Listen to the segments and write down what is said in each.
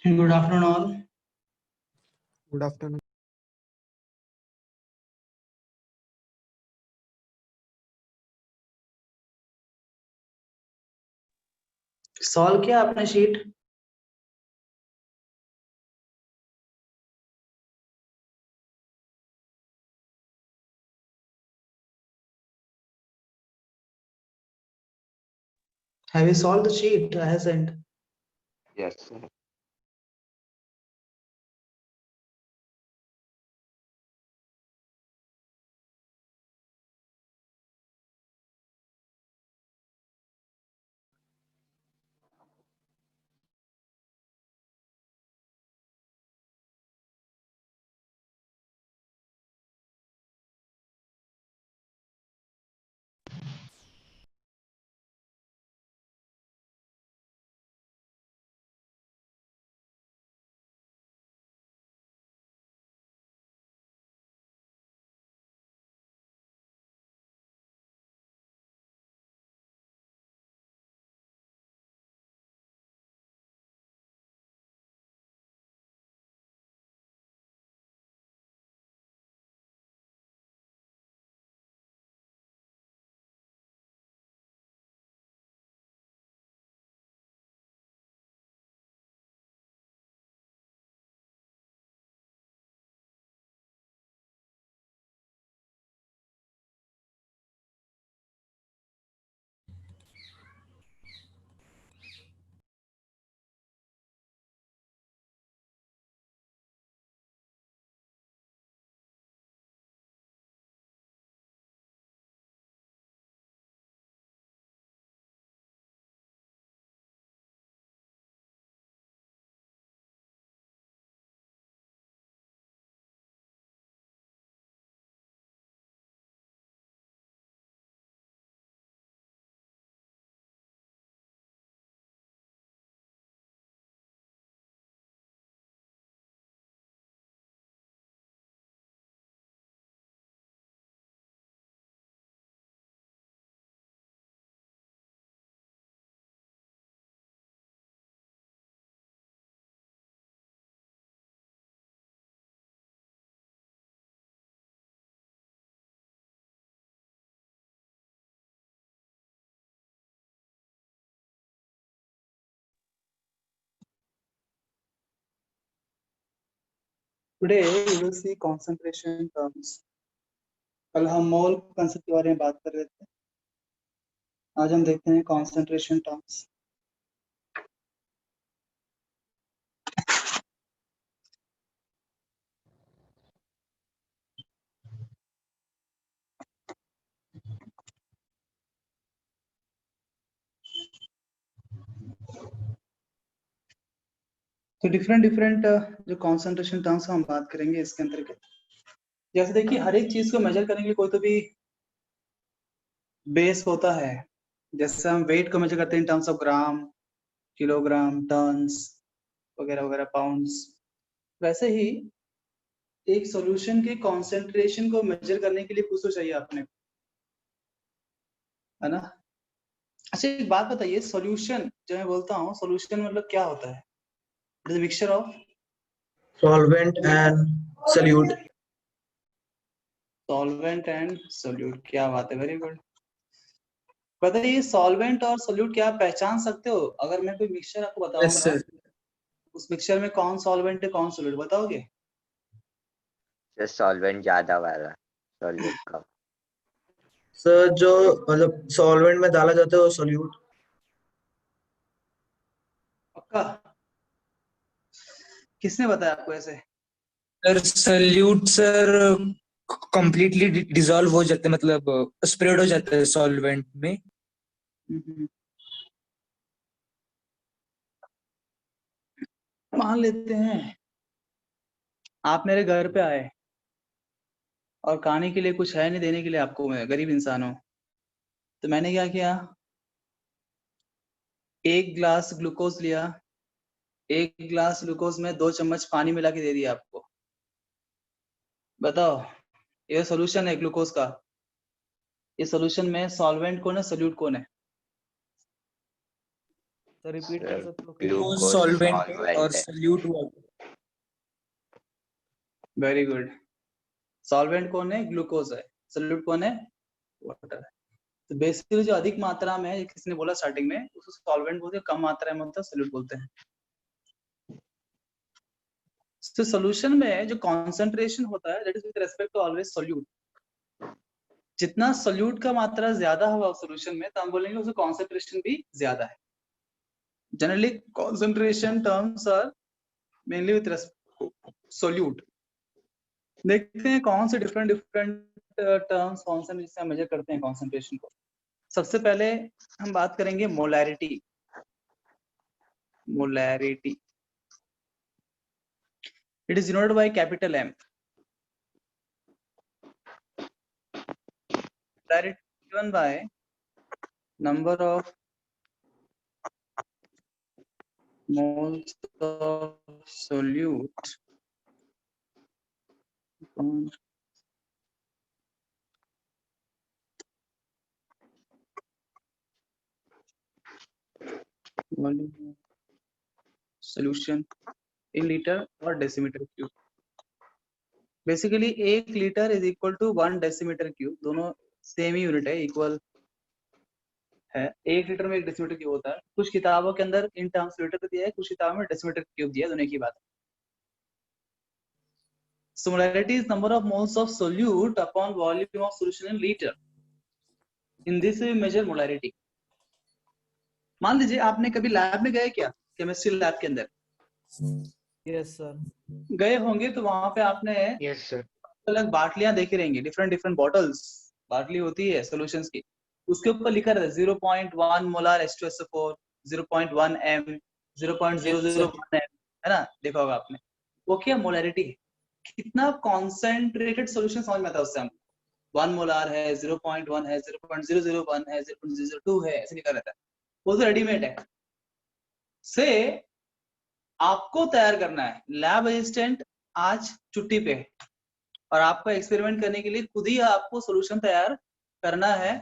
Good afternoon, all. Good afternoon. Solve किया आपने sheet? Have you solved the sheet I have sent? Yes, sir. Today we will see concentration terms. कल हम मोल concept के बारे में बात कर रहे थे. आज हम देखते हैं concentration terms. तो डिफरेंट जो concentration terms हम बात करेंगे इसके अंतर्गत. जैसे देखिए हर एक चीज को मेजर करने के लिए कोई तो भी बेस होता है. जैसे हम वेट को मेजर करते हैं in terms of gram, kilogram, tons वगैरह वगैरह, पाउंड्स. वैसे ही एक सॉल्यूशन के कंसंट्रेशन को मेजर करने के लिए कुछ तो चाहिए आपने, है ना. अच्छा एक बात बताइए, सॉल्यूशन जब मैं बोलता हूँ सॉल्यूशन मतलब क्या होता है? It is mixture of Solvent and solute. Solvent and solute. क्या बात है, वेरी गुड. बताइए सॉल्वेंट और सोल्यूट क्या आप पहचान सकते हो? अगर मैं कोई मिक्सचर आपको Yes, बताऊंगा, sir. उस मिक्सचर में कौन सॉल्वेंट है कौन सोल्यूट, बताओगे? सर सॉल्वेंट ज्यादा वाला सॉल्वेंट का सर जो मतलब सॉल्वेंट में डाला जाता है वो सोल्यूट. पक्का? किसने बताया आपको ऐसे? Sir solute sir completely dissolve हो जाते हैं, मतलब स्प्रेड हो जाता है सॉल्वेंट में. मान लेते हैं आप मेरे घर पे आए और खाने के लिए कुछ है नहीं देने के लिए आपको, मैं गरीब इंसान हूं, तो मैंने क्या किया, एक गिलास ग्लूकोज लिया, एक गिलास ग्लूकोज में 2 चम्मच पानी मिला के दे दिया आपको. बताओ ये सॉल्यूशन है ग्लूकोज का. ये सॉल्यूशन में सॉल्वेंट कौन है, सोल्यूट कौन है? तो रिपीट कर सकते हो क्या? Glucose सॉल्वेंट solvent और है। Solute water. Very good. Solvent कौन है? ग्लूकोज है। सॉल्यूट कौन है? वाटर है। तो बेसिकली जो अधिक मात्रा में है, किसने बोला स्टार्टिंग में, उसको सॉल्वेंट बोलते हैं, कम मात्रा में होता है सॉल्यूट बोलते हैं। तो सॉल्यूशन में जो कॉन्सेंट्रेशन होता है that is with respect to always solute. जितना सॉल्यूट का मात्रा ज्यादा होगा सॉल्यूशन में तो हम बोलेंगे उसका कॉन्सेंट्रेशन भी ज्यादा है। Generally concentration terms are mainly with respect solute. देखते हैं कौन से डिफरेंट टर्म्स कौन से जिससे हम मेजर करते हैं कॉन्सेंट्रेशन को। सबसे पहले हम बात करेंगे molarity. Molarity it is denoted by capital M। Molarity given by number of moles of solute upon volume of solution in liter or decimeter cube। Basically 1 litre is equal to 1 decimetre cube. दोनों same ही unit है, equal है। 1 litre में 1 decimetre cube होता है। कुछ किताबों के अंदर इन टर्म्स लीटर दिया है, कुछ किताबों में डेसीमीटर क्यूब दिया है, दोनों की बात है। So molarity is number of moles of solute upon volume of solution in liter. In this we measure molarity। मान लीजिए आपने कभी लैब में गए क्या, केमिस्ट्री लैब के अंदर यस सर। गए होंगे, तो वहां पे आपने Yes sir। अलग बाटलियां देखी रहेंगी, डिफरेंट बॉटल्स। बाटली होती है सॉल्यूशंस की, उसके ऊपर लिखा रहता है 0.1 मोलार H2SO4, 0.1 m, 0.001 m, है ना, देखा होगा आपने। वो क्या मोलैरिटी है, कितना कॉन्सेंट्रेटेड सॉल्यूशन समझ में आता है उससे। हम 1 मोलार है, 0.1 है, 0.001 है, 0.002 है, ऐसे लिखा रहता है। वो तो रेडीमेड है। से आपको तैयार करना है। लैब असिस्टेंट आज छुट्टी पे है और आपको एक्सपेरिमेंट करने के लिए खुद ही आपको सॉल्यूशन तैयार करना है।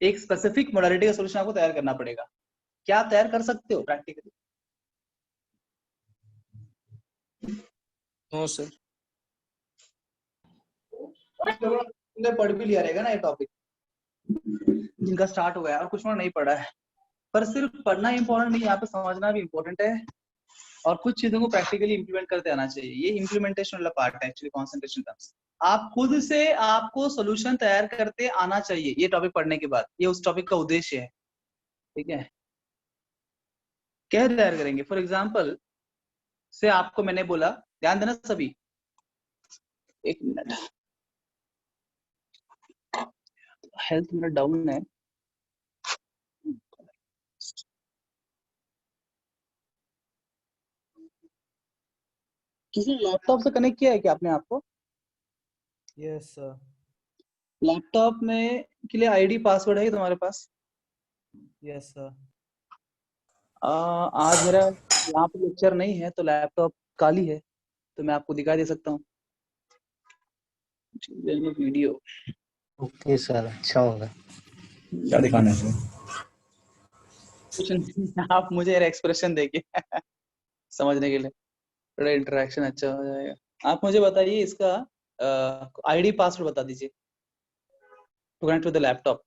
एक स्पेसिफिक मोडालिटी का सॉल्यूशन आपको तैयार करना पड़ेगा। क्या आप तैयार कर सकते हो प्रैक्टिकली? No sir. तुमने पढ़ भी लिया रहेगा ना ये टॉपिक, जिनका स्टार्ट हुआ है और कुछ नहीं पढ़ा है। पर सिर्फ पढ़ना इंपॉर्टेंट नहीं, यहाँ पे समझना भी इंपॉर्टेंट है और कुछ चीजों को प्रैक्टिकली इंप्लीमेंट करते आना चाहिए। ये इंप्लीमेंटेशन वाला पार्ट है एक्चुअली कॉन्सेंट्रेशन टर्म्स। आप खुद से आपको सॉल्यूशन तैयार करते आना चाहिए ये टॉपिक पढ़ने के बाद। ये उस टॉपिक का उद्देश्य है, ठीक है। क्या तैयार करेंगे? फॉर एग्जाम्पल से आपको मैंने बोला, ध्यान देना सभी, एक मिनट, हेल्थ मेरा डाउन है। किसी लैपटॉप से कनेक्ट किया है क्या आपने आपको? Yes sir. लैपटॉप में के लिए आईडी पासवर्ड है तुम्हारे पास? Yes sir. आज मेरा यहाँ पे लेक्चर नहीं है तो लैपटॉप खाली है, तो मैं आपको दिखा दे सकता हूँ वीडियो। ओके सर, अच्छा होगा। क्या दिखाना है? कुछ नहीं, आप मुझे एक्सप्रेशन देके समझने के लिए थोड़ा इंटरेक्शन अच्छा हो जाएगा। आप मुझे बताइए इसका आईडी पासवर्ड बता दीजिए to connect to the laptop.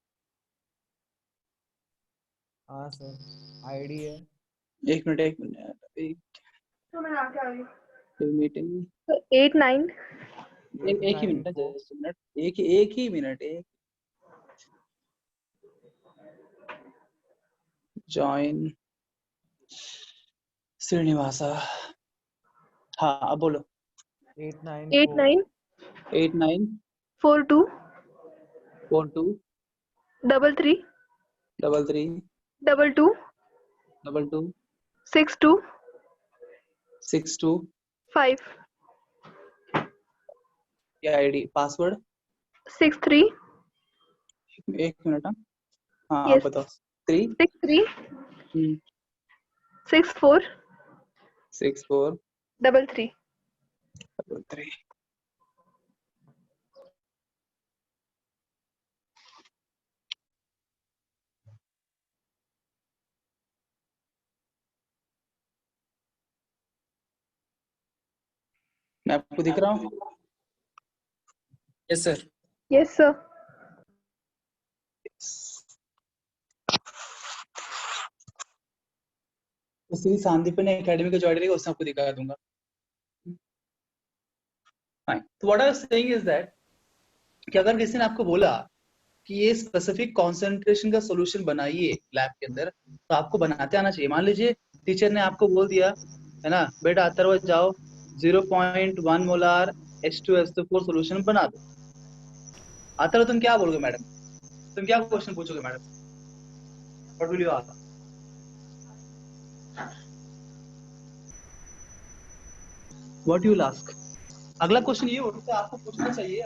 हाँ सर, आईडी है। एक मिनट एक मीटिंग 8-9 एक ही मिनट, जस्ट मिनट, एक ही मिनट, एक जॉइन श्रीनिवासा। हाँ अब बोलो। 894 89 42 42 33 33 22 22 62 62 5 क्या आईडी पासवर्ड? 63 एक मिनट। हाँ आप Yes. बताओ। 3 63 64 64 33 3। मैं आपको दिख रहा हूँ? Yes sir. Yes, sir. उसी सांदीपन एकेडमी का ज्वाइन करेगा, उससे आपको दिखा दूंगा। Fine. तो what I was saying is that कि अगर किसी ने आपको बोला कि ये स्पेसिफिक कॉन्सेंट्रेशन का सॉल्यूशन बनाइए लैब के अंदर, तो आपको बनाते आना चाहिए। मान लीजिए टीचर ने आपको बोल दिया है ना, बेटा आते रोज जाओ 0.1 मोलार H2SO4 सॉल्यूशन बना दो। आते रहो, तुम क्या बोलोगे मैडम? तुम क्या क्वेश्चन पूछोगे madam? What will you ask? What you will ask? अगला क्वेश्चन ये होता है, आपको पूछना चाहिए,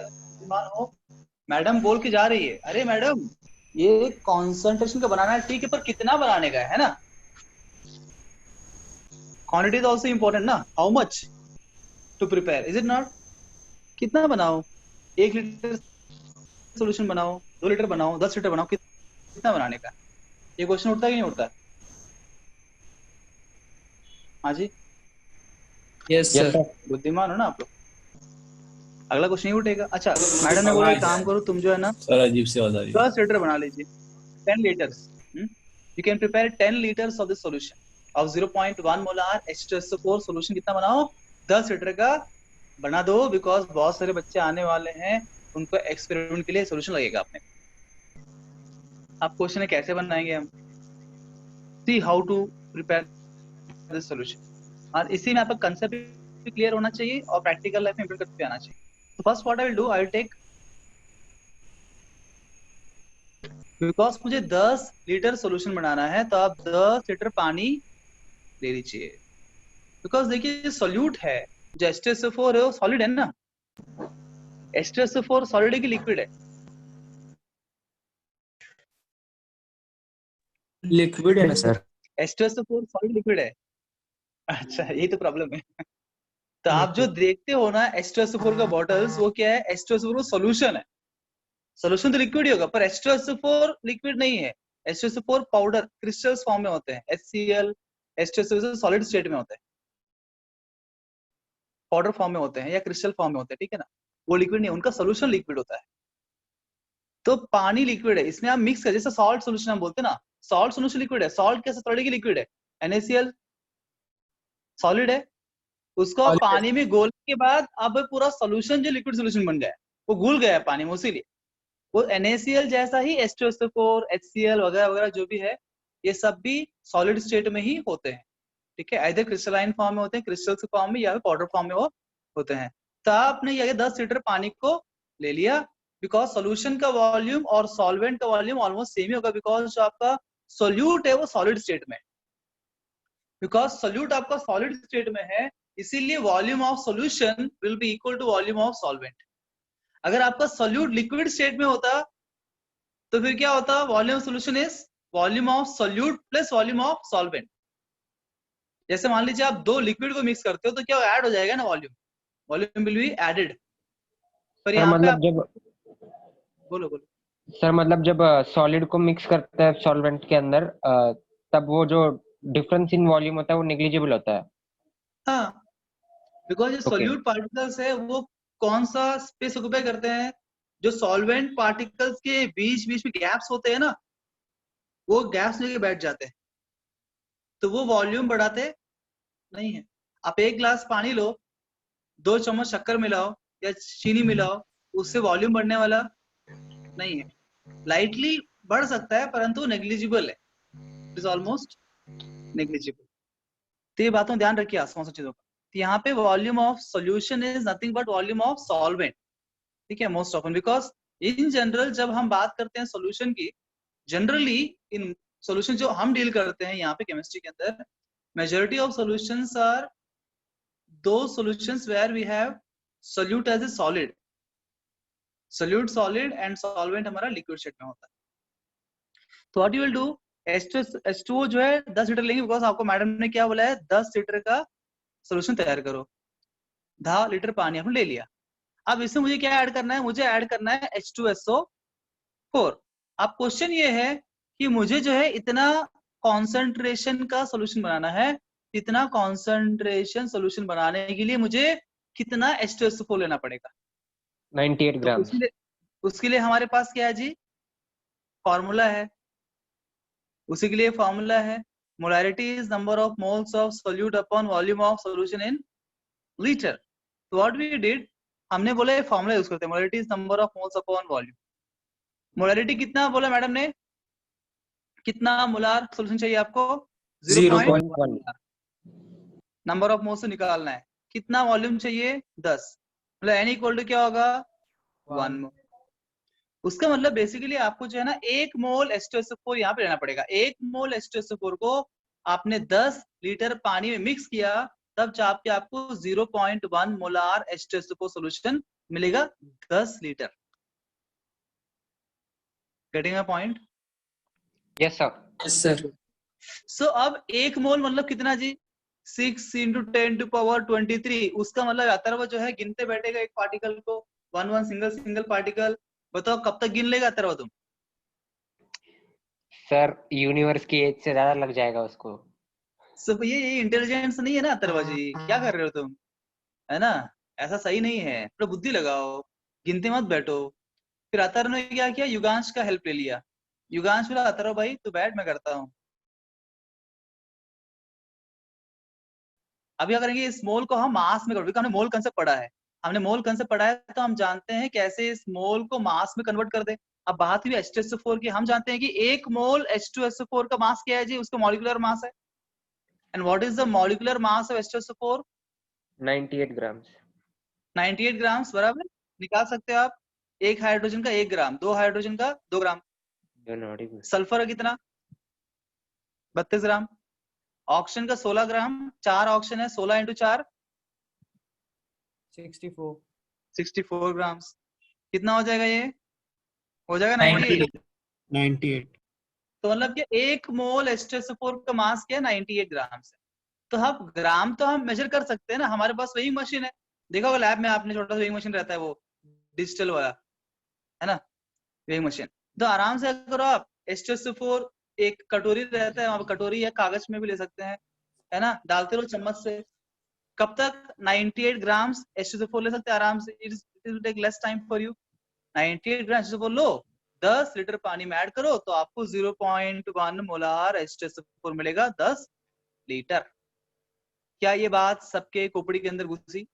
मानो मैडम बोल के जा रही है, अरे मैडम ये कॉन्सेंट्रेशन का बनाना है, ठीक है, पर कितना बनाने का है ना? क्वांटिटी इज आल्सो इंपॉर्टेंट ना, how much to prepare, is it not? कितना बनाओ, 1 लीटर सॉल्यूशन बनाओ, 2 लीटर बनाओ, 10 लीटर बनाओ, कितना बनाने का? ये क्वेश्चन उठता है कि नहीं उठता? हाँ जी, यस सर। बुद्धिमान हो ना आप लोग। अगला क्वेश्चन नहीं उठेगा। अच्छा, मैडम ने बोला एक काम करो, तुम जो है ना सर अजीब सी आवाज आ रही है। 10 लीटर बना लीजिए, 10 liters. You can prepare 10 liters of the solution of 0.1 molar H2SO4 solution। कितना बनाओ? 10 लीटर का बना दो, बिकॉज बहुत सारे बच्चे आने वाले हैं, उनको एक्सपेरिमेंट के लिए सॉल्यूशन लगेगा अपने। आप क्वेश्चन है कैसे बनाएंगे हम? See how to prepare this solution. और इसी में आपका कंसेप्ट भी क्लियर होना चाहिए और प्रैक्टिकल लाइफ में इंप्लीमेंट करते आना चाहिए। तो first what I will do, I will take, because मुझे 10 लीटर सॉल्यूशन बनाना है, तो आप 10 लीटर पानी ले लीजिए। बिकॉज देखिए सॉल्यूट है, जो H2SO4 है वो सॉलिड है ना? H2SO4 सॉलिड है कि लिक्विड है? लिक्विड है ना सर? H2SO4 सॉलिड लिक्विड है? अच्छा, यही तो प्रॉब्लम है। तो आप जो देखते हो ना H2SO4 का बॉटल्स, वो क्या है? H2SO4 सॉल्यूशन है। सॉल्यूशन तो लिक्विड ही होगा, पर H2SO4 लिक्विड नहीं है। H2SO4 पाउडर क्रिस्टल्स फॉर्म में होते हैं। HCl H2SO4 सॉलिड स्टेट में होते हैं, पाउडर फॉर्म में होते हैं या क्रिस्टल फॉर्म में होते हैं, ठीक है ना? वो लिक्विड नहीं, उनका सॉल्यूशन लिक्विड होता है। तो पानी लिक्विड है, इसमें आप मिक्स कर, जैसे सॉल्ट सॉल्यूशन हम बोलते हैं ना, सॉल्ट सॉल्यूशन लिक्विड है। सॉल्ट कैसे सॉलिड की लिक्विड है? NaCl सॉलिड है, उसको आप पानी में घोलने के बाद अब पूरा सॉल्यूशन जो लिक्विड सॉल्यूशन बन गया है, वो घुल गया है पानी में, इसीलिए वो NaCl जैसा ही H2SO4 HCl वगैरह वगैरह जो भी है, ये सब भी सॉलिड स्टेट में ही होते हैं, ठीक है? आइदर क्रिस्टलाइन फॉर्म में होते हैं, क्रिस्टल्स के फॉर्म में, या फिर पाउडर फॉर्म में वो होते हैं। तो आपने ये 10 लीटर पानी को ले लिया, बिकॉज सॉल्यूशन का वॉल्यूम और सॉल्वेंट का वॉल्यूम ऑलमोस्ट सेम ही होगा, बिकॉज जो आपका सोल्यूट है वो सॉलिड स्टेट में, बिकॉज सोल्यूट आपका सॉलिड स्टेट में है, इसीलिए volume of solution will be equal to volume of solvent. अगर आपका सोल्यूट लिक्विड स्टेट में होता तो फिर क्या होता? Volume solution is volume of solute plus volume of solvent. जैसे मान लीजिए आप 2 लिक्विड को मिक्स करते हो तो क्या ऐड हो जाएगा ना, वॉल्यूम विल बी एडेड। पर यहाँ पे मतलब बोलो सर मतलब जब सॉलिड को मिक्स करते हैं सॉल्वेंट के अंदर, तब वो जो डिफरेंस इन वॉल्यूम होता है वो नेग्लिजिबल होता है। हाँ, बिकॉज जो सोल्यूट पार्टिकल्स है वो कौन सा स्पेस ऑक्यूपाई करते हैं? जो सॉल्वेंट पार्टिकल्स के बीच बीच में गैप्स होते हैं ना, वो गैप्स लेके बैठ जाते हैं, तो वो वॉल्यूम बढ़ाते नहीं है। आप 1 ग्लास पानी लो, 2 चम्मच शक्कर मिलाओ या चीनी मिलाओ, उससे वॉल्यूम बढ़ने वाला नहीं है। लाइटली बढ़ सकता है, परंतु नेग्लिजिबल है, इट इज ऑलमोस्ट नेग्लिजिबल। तो ये बातों ध्यान रखिए आसपास चीजों का। तो यहाँ पे volume of solution is nothing but volume of solvent, ठीक है? Most often, because in general जब हम बात करते हैं सॉल्यूशन की, जनरली इन सॉल्यूशन जो हम डील करते हैं यहाँ पे केमिस्ट्री के अंदर, majority of solutions are those solutions where we have solute as a solid, solute solid and solvent हमारा liquid state में होता है। तो what you will do, H2O जो है 10 लीटर लेंगे, बिकॉज आपको मैडम ने क्या बोला है, 10 लीटर का सोल्यूशन तैयार करो। 10 लीटर पानी आपने ले लिया। अब इसमें मुझे क्या ऐड करना है? मुझे ऐड करना है H2SO4। अब क्वेश्चन ये है कि मुझे जो है इतना कॉन्सेंट्रेशन का सोल्यूशन बनाना है, इतना कॉन्सेंट्रेशन सोल्यूशन बनाने के लिए मुझे कितना H2SO4 लेना पड़ेगा? 98 तो ग्राम। उसके लिए हमारे पास क्या है जी? फॉर्मूला है। उसी के लिए फॉर्मूला है, molarity is number of moles of solute upon volume of solution in litre. तो व्हाट वी डिड, हमने बोला ये फॉर्मूला यूज करते हैं, molarity is number of moles upon volume. Molarity कितना बोला मैडम ने? कितना मोलार सॉल्यूशन चाहिए आपको? 0.1 0.1। नंबर ऑफ मोल्स से निकालना है। कितना वॉल्यूम चाहिए? 10। मतलब n इक्वल टू क्या होगा? 1 मोल। उसका मतलब बेसिकली आपको जो है ना 1 मोल H2SO4 यहाँ पे लेना पड़ेगा। 1 मोल H2SO4 को आपने 10 लीटर पानी में मिक्स किया, तब जाके आपको 0.1 मोलार H2SO4 सॉल्यूशन मिलेगा 10 litre. Getting a point? Yes sir. Yes sir. So अब 1 मोल मतलब कितना जी? 6 × 10⁻23। उसका मतलब अथर्व जो है गिनते बैठेगा एक पार्टिकल को, वन सिंगल पार्टिकल। बताओ कब तक गिन लेगा अथर्व तुम? सर यूनिवर्स की एज से ज्यादा लग जाएगा उसको। सो ये इंटेलिजेंस नहीं है ना अथर्व जी, क्या कर रहे हो तुम? है ना, ऐसा सही नहीं है, थोड़ा बुद्धि लगाओ, गिनते मत बैठो। फिर अथर्व ने क्या किया, युगांश का हेल्प ले लिया। युगांश बोला अथर्व भाई तू बैठ, मैं करता हूँ। अभी क्या करेंगे, इस मोल को हम मास में कन्वर्ट, हमने मोल कंसेप्ट पढ़ा है, हमने मोल कंसेप्ट पढ़ा है, तो हम जानते हैं कैसे इस मोल को मास में कन्वर्ट कर दे। अब बात हुई H2SO4 की, हम जानते हैं कि 1 मोल H2SO4 का मास क्या है जी? उसका मॉलिक्यूलर मास है। And what is the molecular mass of H2SO4? 98 gram. 98 grams बराबर। निकाल सकते हो आप, एक हाइड्रोजन का 1 ग्राम, 2 हाइड्रोजन का 2 ग्राम। सल्फर का कितना? 32 ग्राम। ऑक्सीजन का 16 ग्राम, 4 ऑक्सीजन है, 16 × 4 64 64 ग्राम्स। कितना हो जाएगा ये? हो जाएगा 98। 98 तो मतलब कि 1 मोल H2SO4 का मास क्या है? 98 ग्राम है। तो हम ग्राम तो हम मेजर कर सकते हैं ना, हमारे पास वेइंग मशीन है। देखा होगा लैब में आपने, छोटा सा वेइंग मशीन रहता है, वो डिजिटल वाला, है ना, वेइंग मशीन। तो आराम से करो आप, H2SO4 एक कटोरी रहता है, वहां पर कटोरी या कागज में भी ले सकते हैं, है ना, डालते रहो चम्मच से। कब तक 98 ग्राम्स H2SO4 ले सकते हैं आराम से? It will take less time for you. 98 gram H2SO4 लो, 10 लीटर पानी में ऐड करो, तो आपको 0.1 मोलार H2SO4 मिलेगा 10 लीटर। क्या ये बात सबके खोपड़ी के अंदर घुसी?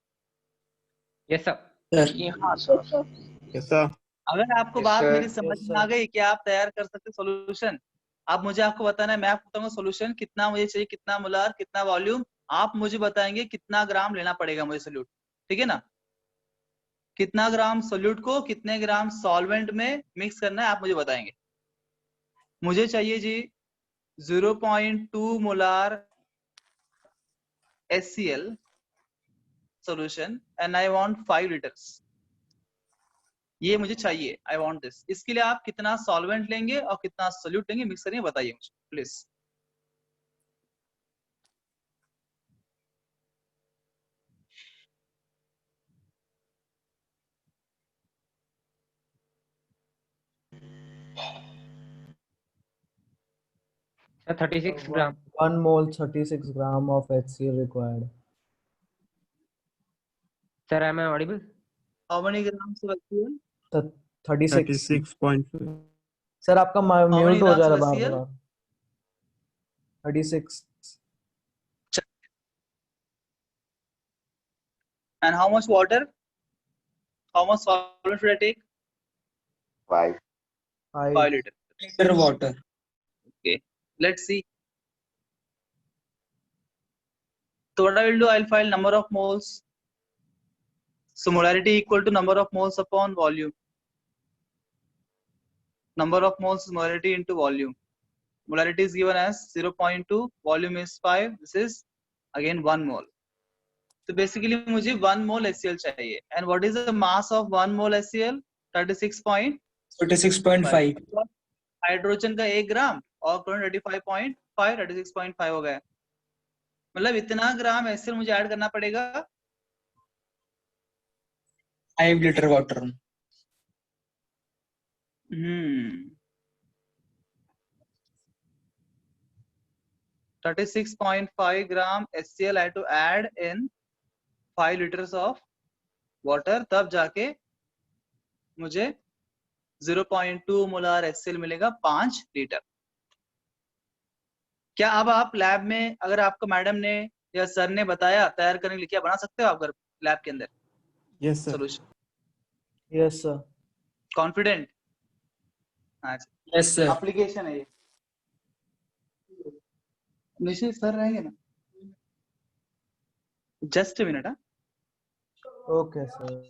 Yes sir. सर हाँ सर। ऐसा अगर आपको Yes, बात sir. मेरी समझ में आ गई कि आप तैयार कर सकते सॉल्यूशन, आप मुझे आपको बताना है, मैं आपको बताऊंगा सॉल्यूशन कितना मुझे चाहिए, कितना मोलार, कितना वॉल्यूम, आप मुझे बताएंगे कितना ग्राम लेना पड़ेगा मुझे सोल्यूट। ठीक है ना, कितना ग्राम सोल्यूट को कितने ग्राम सॉल्वेंट में मिक्स करना है आप मुझे बताएंगे। मुझे चाहिए जी 0.2 molar HCl solution and I want 5 litres. ये मुझे चाहिए, आई वांट दिस। इसके लिए आप कितना सॉल्वेंट लेंगे और कितना सोल्यूट लेंगे, मिक्स करेंगे, बताइए मुझे प्लीज। Sir 36 gram. 1 mole 36 gram of HCl required. Sir am I audible? How many grams of HCl? 36 36.5 sir आपका How many म्यूट हो grams जा of रहा है HCl? बार बार। 36 And how much water? How much solvent should I take? 5. 5 5 liters. Litre water. Okay, let's see. So what I will do, I'll find number of moles. So molarity equal to number of moles upon volume. Number of moles is molarity into volume. Molarity is given as 0.2, volume is 5. This is again 1 mole. So basically मुझे 1 mole HCl चाहिए. And what is the mass of 1 mole HCl? 36.5. 36.5। Hydrogen का 1 ग्राम और chlorine 35.5, 36.5 हो गया। मतलब इतना ग्राम HCl मुझे add करना पड़ेगा 5 litre water. 36.5 gram HCl I have to add in 5 liters of water, तब जाके मुझे 0.2 मोलार HCl मिलेगा 5 लीटर। क्या अब आप लैब में अगर आपको मैडम ने या सर ने बताया तैयार करने के लिए, क्या बना सकते हो आप घर लैब के अंदर Yes, sir. Solution? Yes sir. Confident? Yes sir. Application है ये। निश्चित सर रहेंगे ना? Just minute. हाँ, ओके सर।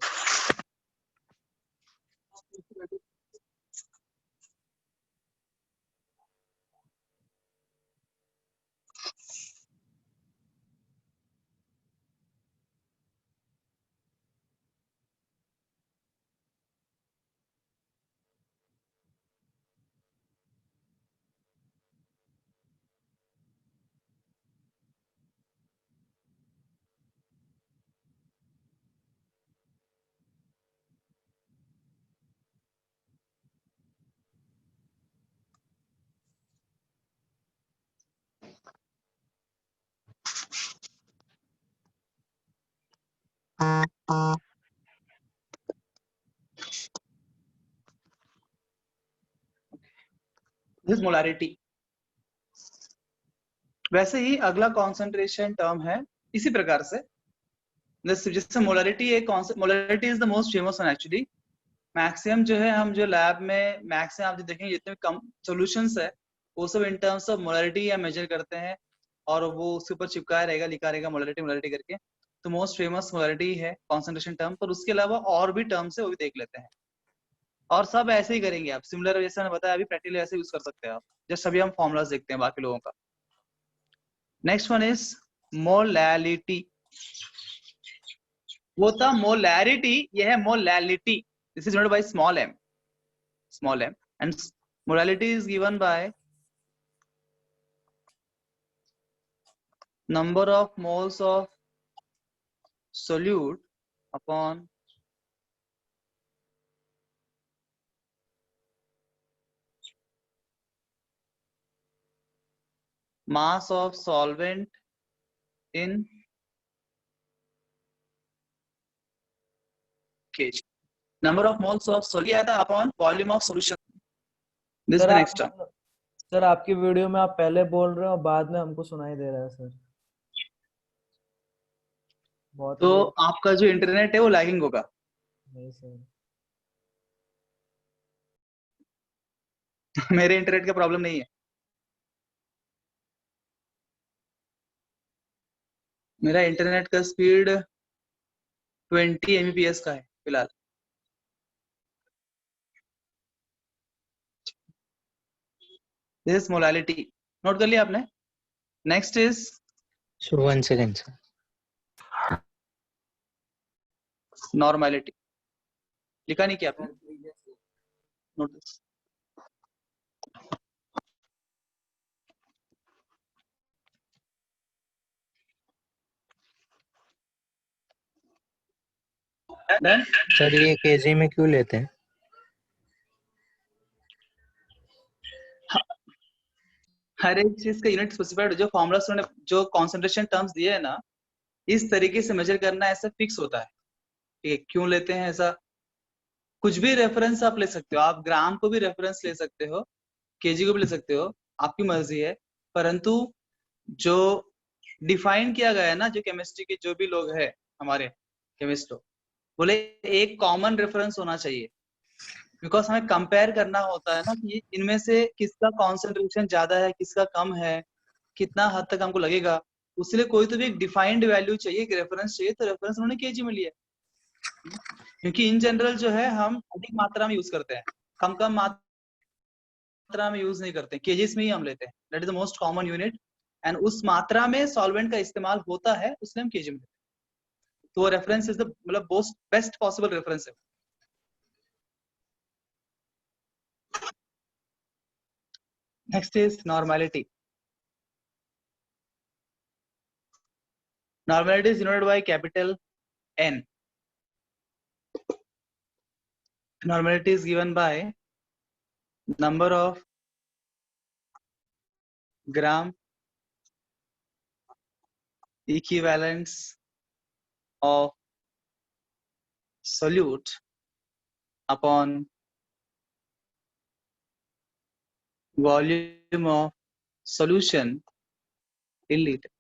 This molarity. वैसे ही अगला कॉन्सेंट्रेशन टर्म है इसी प्रकार से, जैसे मोलारिटी एक molarity is the most famous one actually. Maximum जो है हम जो लैब में मैक्सिमम आप जो देखेंगे जितने कम सॉल्यूशंस है वो सब इन टर्म्स ऑफ मोलारिटी या मेजर करते हैं, और वो उसके ऊपर चिपकाया रहेगा, लिखा रहेगा मोलारिटी मोलारिटी करके। तो मोस्ट फेमस मोलारिटी है कॉन्सेंट्रेशन टर्म, पर उसके अलावा और भी टर्म्स है वो भी देख लेते हैं। और सब ऐसे ही करेंगे आप, सिमिलर जैसा मैंने बताया अभी प्रैक्टिकली ऐसे यूज कर सकते हैं आप। जस्ट अभी हम फॉर्मुलाज देखते हैं बाकी लोगों का। Next one is molality. वो था मोलैरिटी, ये है molality. This is noted by small m and molality is given by number of moles of solute upon mass of solvent in kg. Number of moles of solute upon volume of solution. This is sir the आप next term. Sir आपकी video में आप पहले बोल रहे हो, बाद में हमको सुनाई दे रहा है सर। बहुत तो लेट। आपका जो इंटरनेट है वो लैगिंग होगा। नहीं सर। मेरे इंटरनेट का प्रॉब्लम नहीं है, मेरा इंटरनेट का स्पीड 20 Mbps का है फिलहाल। दिस इज मोलालिटी, नोट कर लिया आपने। Next is so 1 second sir. Normality. लिखा नहीं क्या आपने? Note this. Done? सर ये केजी में क्यों लेते हैं? हर एक चीज का यूनिट स्पेसिफाइड, जो फॉर्मुलास उन्होंने जो कॉन्सेंट्रेशन टर्म्स दिए है ना, इस तरीके से मेजर करना ऐसा फिक्स होता है। ठीक है, क्यों लेते हैं ऐसा? कुछ भी रेफरेंस आप ले सकते हो, आप ग्राम को भी रेफरेंस ले सकते हो, केजी को भी ले सकते हो, आपकी मर्जी है। परंतु जो डिफाइन किया गया है ना, जो केमिस्ट्री के जो भी लोग हैं हमारे केमिस्ट लोग, बोले एक कॉमन रेफरेंस होना चाहिए, बिकॉज हमें कंपेयर करना होता है ना कि इनमें से किसका कॉन्सेंट्रेशन ज्यादा है, किसका कम है, कितना हद तक हमको लगेगा। उसके कोई तो भी एक डिफाइंड वैल्यू चाहिए, एक रेफरेंस चाहिए, तो रेफरेंस उन्होंने केजी में लिया। क्योंकि इन जनरल जो है हम अधिक मात्रा में यूज करते हैं, कम कम मात्रा में यूज नहीं करते, केजीस में ही हम लेते हैं। That is the most common unit, and उस मात्रा में सॉल्वेंट का इस्तेमाल होता है, उसलिए हम केजी में लेते हैं। तो वो रेफरेंस इज द मतलब बेस्ट पॉसिबल रेफरेंस है। Next is normality. Normality is denoted by capital N. Normality is given by number of gram equivalents of solute upon volume of solution in liter.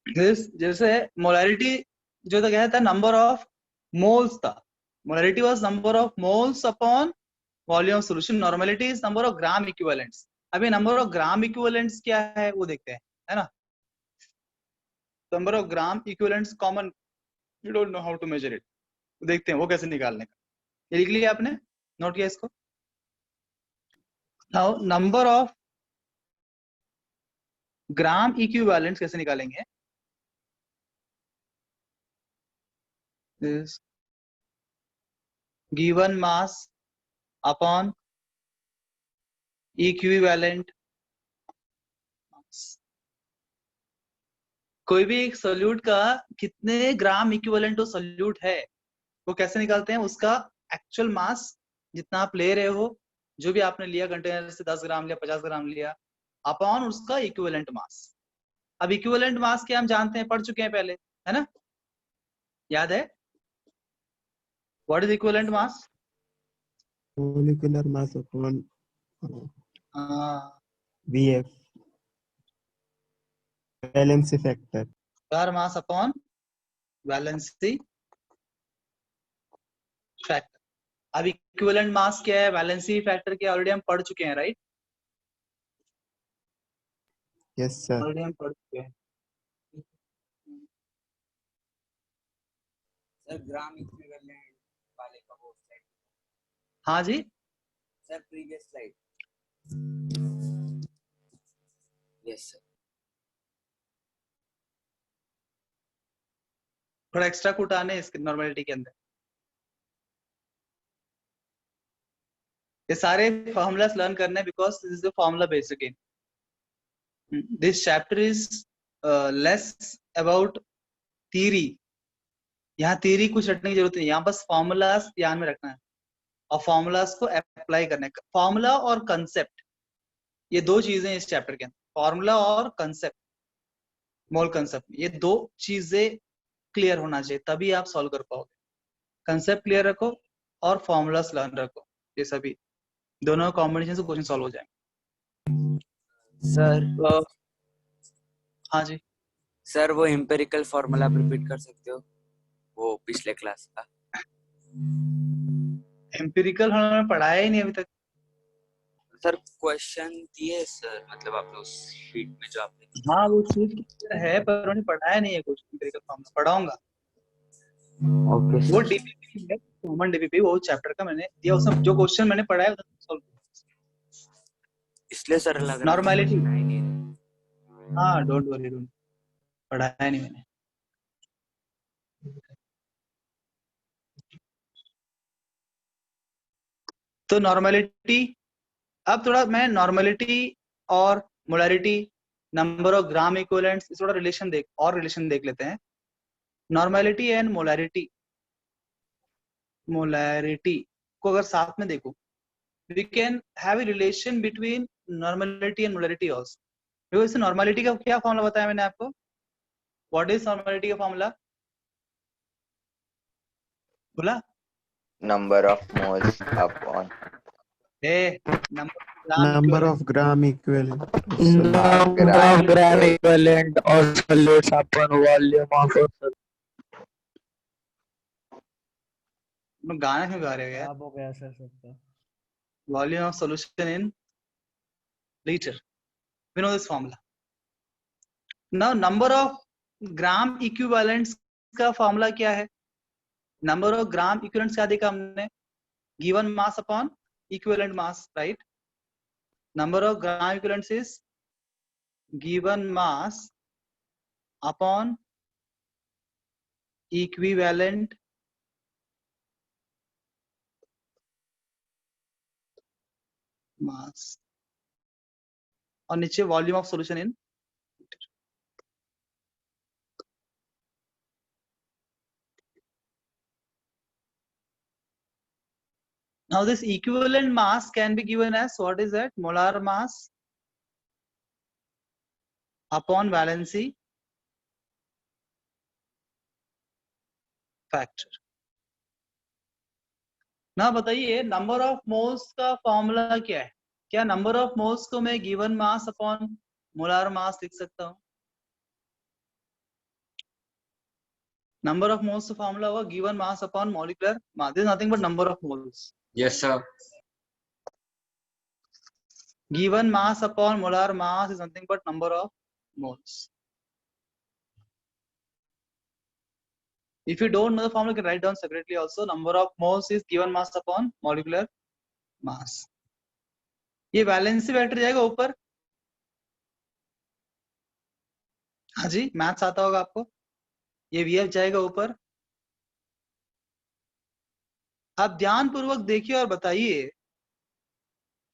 जैसे molarity जो था क्या था, number of moles था. Molarity was number of moles upon volume solution. Normality is number of gram equivalents. अभी number of gram equivalents क्या है वो देखते हैं, है ना. Number of gram equivalents common, you don't know how to measure it. देखते हैं वो कैसे निकालने का. ये लिख लिया आपने, नोट किया इसको. Now number of gram equivalents कैसे निकालेंगे. is given mass upon equivalent mass. कोई भी एक सोल्यूट का कितने ग्राम इक्विवेलेंट सोल्यूट है वो कैसे निकालते हैं. उसका एक्चुअल मास जितना आप ले रहे हो, जो भी आपने लिया कंटेनर से 10 ग्राम लिया, 50 ग्राम लिया, अपॉन उसका इक्विवेलेंट मास. अब इक्विवेलेंट मास क्या हम जानते हैं, पढ़ चुके हैं पहले, है ना. याद है what is equivalent mass. Molecular mass upon VF. Valency factor. Molar mass upon valency factor. अब इक्विवेलेंट मास क्या है, वैलेंसी फैक्टर क्या, ऑलरेडी हम पढ़ चुके हैं, राइट. Yes, sir. ऑलरेडी हम पढ़ चुके हैं. सर ग्राम इक्विवेलेंट वाले का वो स्लाइड. हाँ जी, sir previous slide. Yes sir. थोड़ा एक्स्ट्रा कुटाने इसके नॉर्मलिटी के अंदर. ये सारे फॉर्मूलास लर्न करने because this is the formula based again. This chapter is less about theory. यहाँ थियरी कुछ रटने की जरूरत नहीं, यहाँ बस फॉर्मूलास ध्यान में रखना है और फॉर्मूलास को अप्लाई करना है. फॉर्मूला और कंसेप्ट, ये दो चीजें इस चैप्टर के अंदर. फॉर्मूला और कंसेप्ट, मोल कंसेप्ट, ये दो चीजें क्लियर होना चाहिए, तभी आप सॉल्व कर पाओगे. कंसेप्ट क्लियर रखो और फॉर्मूलास लर्न रखो, ये सभी दोनों कॉम्बिनेशन से क्वेश्चन सॉल्व हो जाएंगे. सर हाँ जी, सर वो एम्पिरिकल फार्मूला रिपीट कर सकते हो, वो पिछले क्लास का. एम्पिरिकल हमने पढ़ाया ही नहीं अभी तक. सर क्वेश्चन दिए सर, मतलब आप लोग शीट में जो आपने. हाँ वो चीज है पर उन्होंने पढ़ाया नहीं है कुछ. एम्पिरिकल फॉर्मूला पढ़ाऊंगा. ओके वो डीपीपी है, कॉमन डीपीपी, वो चैप्टर का मैंने दिया. उसमें जो क्वेश्चन मैंने पढ़ाया वो सॉल्व. इसलिए सर लग रहा है नॉर्मलिटी, नहीं. हाँ डोंट वरी, डोंट, पढ़ाया नहीं मैंने. तो नॉर्मलिटी, अब थोड़ा मैं नॉर्मलिटी और molarity, number of gram equivalents, इस थोड़ा रिलेशन देख लेते हैं. नॉर्मलिटी एंड मोलैरिटी, मोलैरिटी को अगर साथ में देखो, we can have a relation between normality and molarity also. देखो इस नॉर्मलिटी का क्या फॉर्मूला बताया मैंने आपको. व्हाट इज नॉर्मलिटी का फॉर्मूला बोला. Number of moles upon Number of gram equivalent. Number of gram equivalent of solutes upon volume of गाना क्यों गा रहे हो यार. खराब हो गया सर सबका. Volume of solution in liter. We know this formula. Now number of gram equivalents का फॉर्मूला क्या है. नंबर ऑफ ग्राम इक्विवेलेंट्स क्या देखा हमने, given mass upon equivalent mass, right. Number of gram equivalents is given mass upon equivalent मास और नीचे volume of solution in. Now this equivalent mass can be given as, what is that, molar mass upon valency factor. ना बताइए number of moles का formula क्या है? क्या number of moles को मैं given mass upon molar mass लिख सकता हूँ? नंबर ऑफ मोल्स का फॉर्मूला होगा given mass upon molecular mass, this is nothing but number of moles. Yes sir. Given mass upon molar mass is nothing but number of moles. If you don't know the formula, you can write down separately also. Number of moles is given mass upon molecular mass. ये valency vector जाएगा ऊपर। हाँ जी, maths आता होगा आपको। ये VF जाएगा ऊपर। आप ध्यान पूर्वक देखिए और बताइए,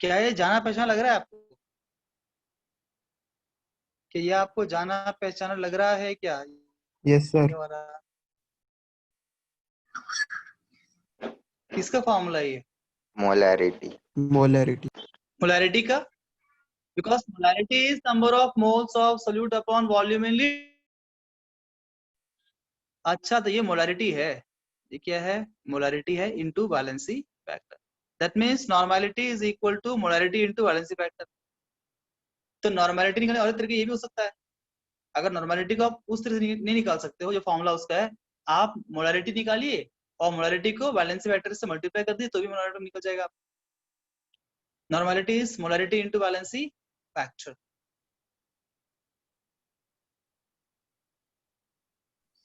क्या ये जाना पहचाना लग रहा है आपको? कि ये आपको जाना पहचाना लग रहा है क्या? Yes, sir. ये वाला किसका फॉर्मूला है ये? Molarity. Molarity. मोलैरिटी का, because molarity is number of moles of solute upon volume in liter. अच्छा, तो ये मोलैरिटी है। ये क्या है? मोलैरिटी है into valency factor. That means normality is equal to molarity into valency factor. तो नॉर्मलिटी निकालने और तरीके ये भी हो सकता है। अगर नॉर्मलिटी को आप उस तरह से नहीं निकाल सकते हो, जो फॉर्मूला उसका है, आप मोलैरिटी निकालिए और मोलैरिटी को वैलेंसी फैक्टर से मल्टीप्लाई कर दिए तो भी मोलैरिटी निकल जाएगा। Normality is molarity into valency factor.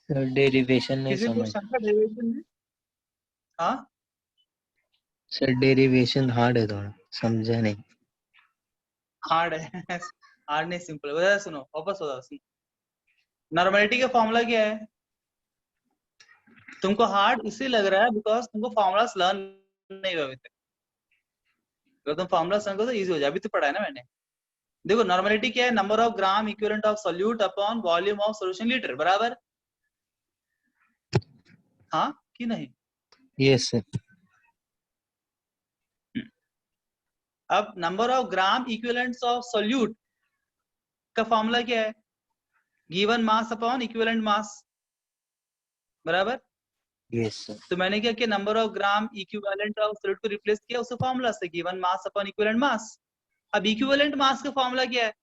Sir derivation नहीं किसी को समझ। शंका डेरिवेशन में? हाँ सर डेरिवेशन हार्ड है थोड़ा, समझा नहीं। हार्ड है। हार्ड नहीं, सिंपल है। सुनो वापस होगा। नॉर्मलिटी का फॉर्मूला क्या है? तुमको हार्ड इसलिए लग रहा है बिकॉज तुमको फॉर्मूलास लर्न नहीं हुआ अभी तक। अगर तुम फॉर्मूला लर्न करो तो इजी हो जाए। अभी तो पढ़ा है ना मैंने। देखो नॉर्मलिटी क्या है? Number of gram equivalent of solute upon volume of solution litre, बराबर? हाँ कि नहीं? Yes sir. अब number of gram equivalents of solute का फॉर्मूला क्या है? Given mass upon equivalent mass, बराबर? Yes sir. तो मैंने क्या किया? Number of gram equivalent of solute को रिप्लेस किया उस फॉर्मूला से, given mass upon equivalent mass. अब इक्विवेलेंट मास का फॉर्मूला क्या है?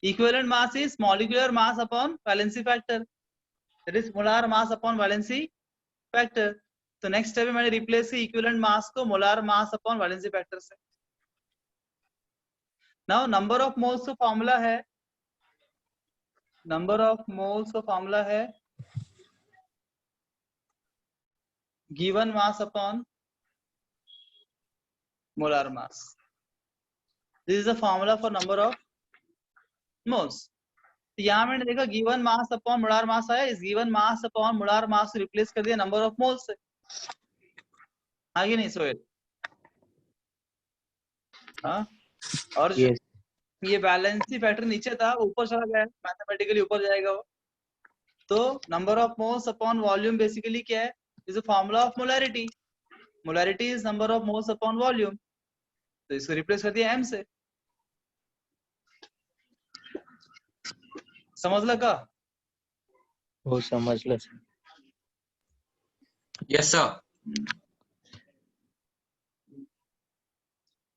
Equivalent mass is molecular mass upon valency factor, that is molar mass upon valency factor. तो next step में मैंने रिप्लेस किया इक्विवेलेंट मास को molar mass upon valency factor से। नाउ नंबर ऑफ मोल्स का फॉर्मूला है, नंबर ऑफ मोल्स का formula है given mass upon molar mass. This is the formula for number of moles. तो यहाँ मैंने देखा given mass upon molar mass आया, इस given mass upon molar mass को रिप्लेस कर दिया नंबर ऑफ मोल्स से। आगे नहीं सोहेल? हाँ, और यस। ये वैलेंसी फैक्टर नीचे था, ऊपर चला गया, मैथमेटिकली ऊपर जाएगा वो। तो number of moles upon volume basically क्या है? Is a formula of molarity. Molarity is number of moles upon volume. तो इसको रिप्लेस कर दिया m से। समझ लगा? वो समझ लो सर। Yes sir.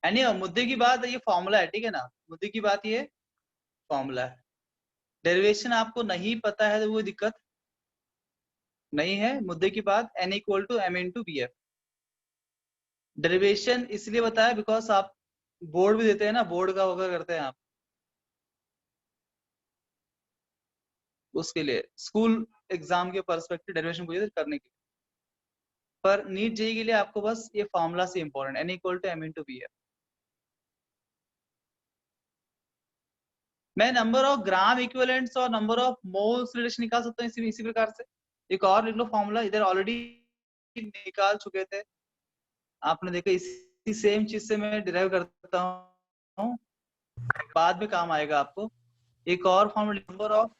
यानी मुद्दे की बात ये फॉर्मूला है, ठीक है ना? मुद्दे की बात ये फॉर्मूला है। डेरिवेशन आपको नहीं पता है तो वो दिक्कत नहीं है। मुद्दे की बात n equal to m into B F. Derivation इसलिए बताया बिकॉज आप बोर्ड भी देते हैं ना, बोर्ड का होकर करते हैं आप, उसके लिए स्कूल एग्जाम के परस्पेक्टिव डेरिवेशन को करने के लिए। पर नीट जेई के लिए आपको बस ये फॉर्मूला से important, n equal to m into B F. मैं नंबर ऑफ ग्राम इक्विवेलेंट्स और नंबर ऑफ मोल्स रिलेशन निकाल सकता हूँ इसी प्रकार से। एक और लिख लो फॉर्मूला, इधर ऑलरेडी निकाल चुके थे आपने, देखा इसी सेम चीज से मैं डिराइव करता हूँ, बाद में काम आएगा आपको। एक और formula, number of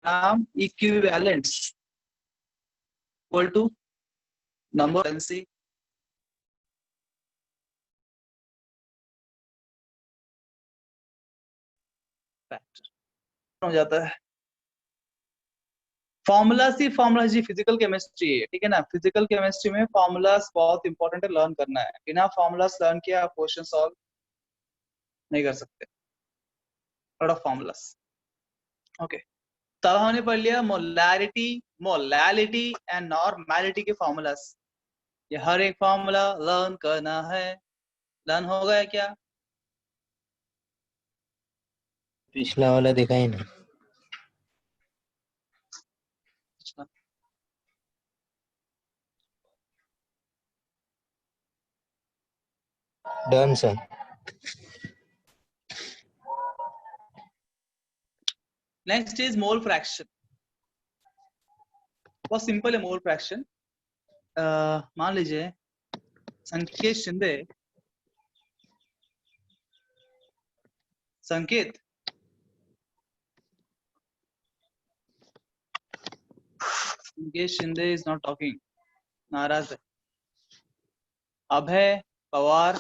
gram equivalents equal to number valency factor हो जाता है। फॉर्मूला सी फॉर्मूला जी फिजिकल केमिस्ट्री है, ठीक है ना। फिजिकल केमिस्ट्री में फॉर्मूलास बहुत इंपॉर्टेंट है, लर्न करना है। बिना फॉर्मूलास लर्न किया आप क्वेश्चन सॉल्व नहीं कर सकते। Lot of formulas. ओके, तब हमने पढ़ लिया मोलैरिटी, मोलैलिटी एंड नॉर्मैलिटी के फॉर्मूलास। ये हर एक फॉर्मूला लर्न करना है। लर्न हो गया क्या? पिछला वाला देखा ही नहीं। अच्छा, done sir. Next is mole fraction. बहुत सिंपल है मोल फ्रैक्शन। मान लीजिए संकेत शिंदे, संकेत शिंदे इज नॉट टॉकिंग, नाराज है। अभय पवार,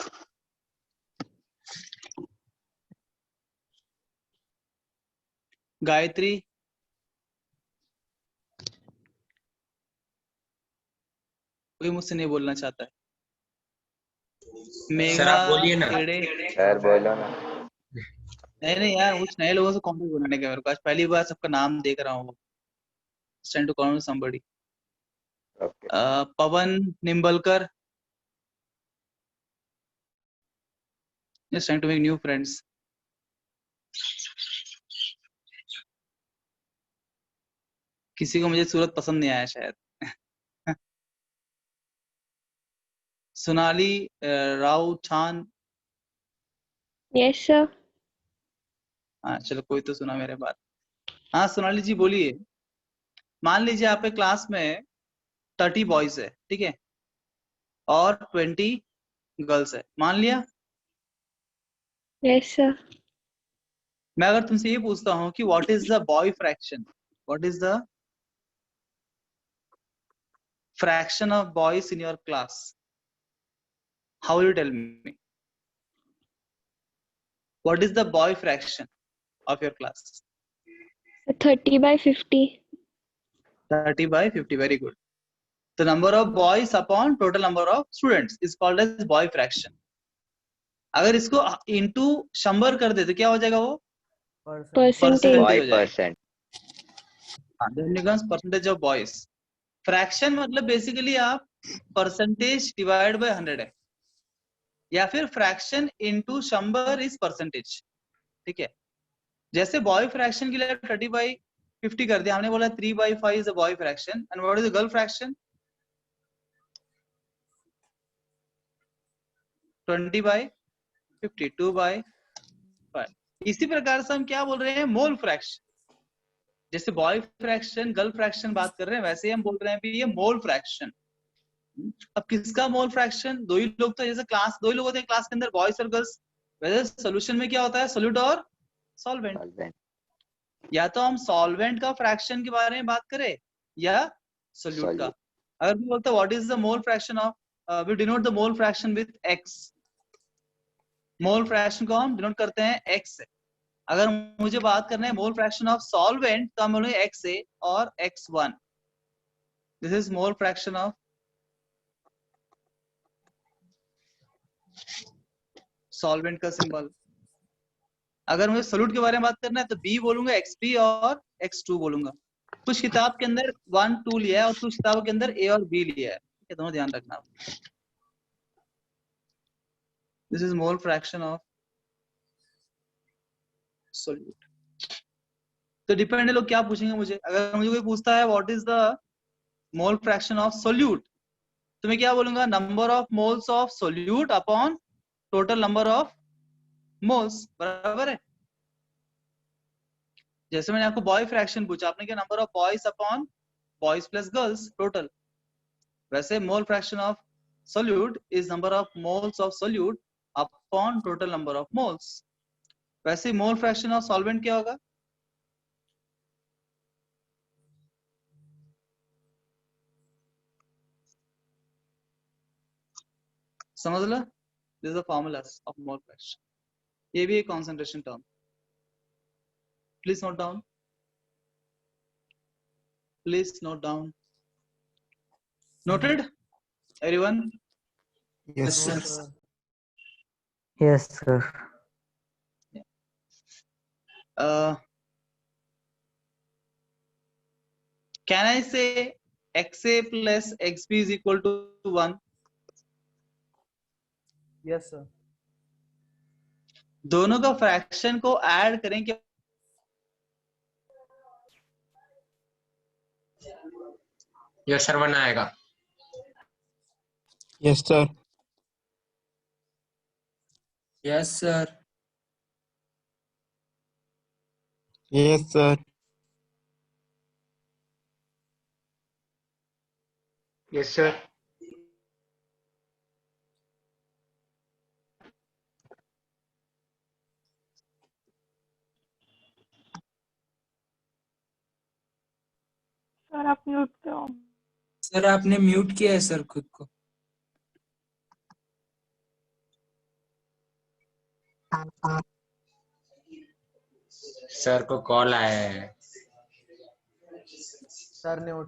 गायत्री, कोई मुझसे नहीं बोलना चाहता है। मेघना, बोलिए ना। केड़े। सर बोलो ना। नहीं नहीं यार, कुछ नए लोगों से कॉन्टेक्ट बनाने का मेरे को। आज पहली बार सबका नाम देख रहा हूँ। Trying to call somebody. Okay Pavan Nimbalkar, just trying to make new friends. किसी को मुझे सूरत पसंद नहीं आया शायद। सोनाली राव छान। Yes, sir. हाँ चलो, कोई तो सुना मेरे बात। हाँ सोनाली जी बोलिए। मान लीजिए आपके क्लास में 30 बॉयज है, ठीक है, और 20 गर्ल्स है, मान लिया। Yes, sir. मैं अगर तुमसे ये पूछता हूँ कि what is the boy fraction, what is the fraction of boys in your class, how will you tell me? What is the boy fraction of your class? 30/50. 30/50, very good. The number of boys upon total number of students is called as boy fraction. अगर इसको into 100 कर दे तो क्या हो जाएगा? वो Percentage. Percentage हो जाएगा। 5%. Then becomes percentage of boys. Fraction मतलब बेसिकली आप परसेंटेज डिवाइड बाय 100 है, या फिर फ्रैक्शन इनटू 100 इज परसेंटेज, ठीक है। जैसे बॉय फ्रैक्शन के लिए 30/50 कर दिया हमने, बोला 3/5 is a boy fraction, and what is the girl fraction? 20/50, 2/5। इसी प्रकार से हम क्या बोल रहे हैं? Mole fraction. जैसे बॉय फ्रैक्शन गर्ल फ्रैक्शन बात कर रहे हैं, वैसे ही हम बोल रहे हैं भी ये मोल फ्रैक्शन। अब किसका मोल फ्रैक्शन? दो ही लोग तो, जैसे क्लास दो ही लोग होते हैं क्लास के अंदर, बॉयज और गर्ल्स। वैसे सोल्यूशन में क्या होता है? सोल्यूट और सॉल्वेंट। Solvent. या तो हम सॉल्वेंट का फ्रैक्शन के बारे में बात करें या सोल्यूट का। Solute. अगर भी बोलते what is the mole fraction of, we denote the mole fraction with x। Mole fraction को हम डिनोट करते हैं x से। अगर मुझे बात करना है मोल फ्रैक्शन ऑफ सॉल्वेंट तो हम बोलेंगे x a और x1। This is mole fraction of solvent का सिंबल। अगर मुझे सोल्यूट के बारे में बात करना है तो b बोलूंगा, xb और x2 बोलूंगा। कुछ किताब के अंदर 1 2 लिया है और कुछ किताबों के अंदर a और b लिया है, ये दोनों ध्यान रखना। This is mole fraction of solute. तो डिपेंड है लोग क्या पूछेंगे मुझे। अगर मुझे कोई पूछता है what is the mole fraction of solute, तो मैं क्या बोलूंगा? Number of moles of solute upon total number of moles, बराबर है। जैसे मैंने आपको बॉय फ्रैक्शन पूछा, आपने क्या? Number of boys upon boys plus girls total. वैसे mole fraction of solute is number of moles of solute upon total number of moles. वैसे मोल फ्रैक्शन ऑफ सॉल्वेंट क्या होगा? समझ लो, this is the formulas of mole fraction. ये भी एक concentration term, please note down, Please note down. Noted, everyone? Yes, No, sir. sir. Yes, sir. Can I say XA plus XB is equal to 1? Yes, sir. दोनों का fraction को add करें क्या? Yes sir, 1 आएगा। Yes, sir. Yes sir. Yes, sir. Yes sir. Sir आप mute पे हो। Sir आपने म्यूट किया है सर खुद को। सर को कॉल आया है। सर ने उठ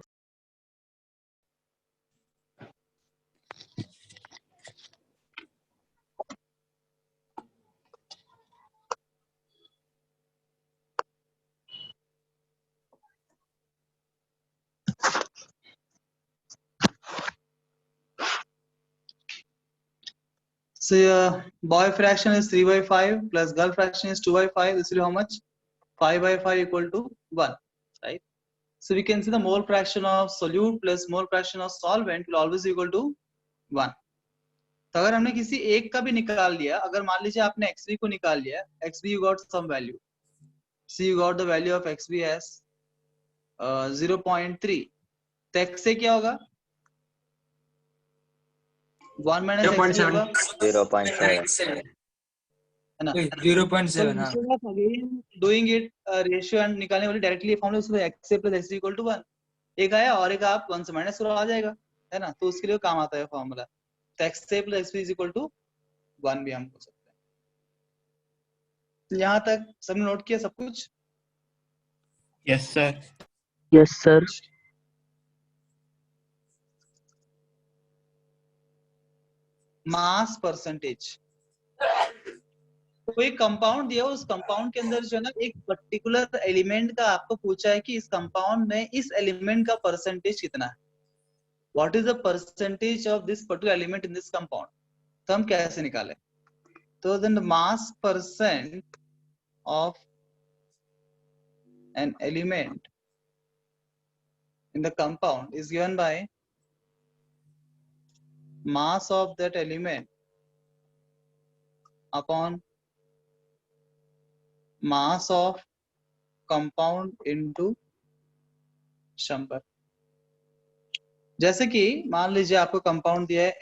So boy fraction is 3/5 plus girl fraction is 2/5. This will be how much? 5/5 equal to 1, right? So we can see the mole fraction of solute plus mole fraction of solvent will always equal to 1. तो अगर हमने किसी एक का भी निकाल लिया, अगर मान लीजिए आपने xb को निकाल लिया, xb you got some value. So you got the value of xb as 0.3. तो x से क्या होगा? 1 minus xb होगा 0.7 है ना? 0.7 हाँ। instead of again doing it ratio and निकालने वाली डायरेक्टली फॉर्मूला उसमें x plus x equal to 1 एक आया और एक आप 1 से माइनस करो आ जाएगा, है ना? तो उसके लिए काम आता है फॉर्मूला। तो x plus x is equal to 1 भी हम कर सकते हैं। तो यहाँ तक सबने नोट किया सब कुछ? Yes, sir. Yes, sir. Mass percentage, कोई कंपाउंड दिया, उस कंपाउंड के अंदर जो है ना एक पर्टिकुलर एलिमेंट का आपको पूछा है कि इस कंपाउंड में इस एलिमेंट का परसेंटेज कितना है, what is the percentage of this particular element in this compound, तो हम कैसे निकालें? तो then the mass percent of an element in the compound is given by mass of that element upon mass of compound into 100। जैसे कि मान लीजिए आपको कंपाउंड दिया है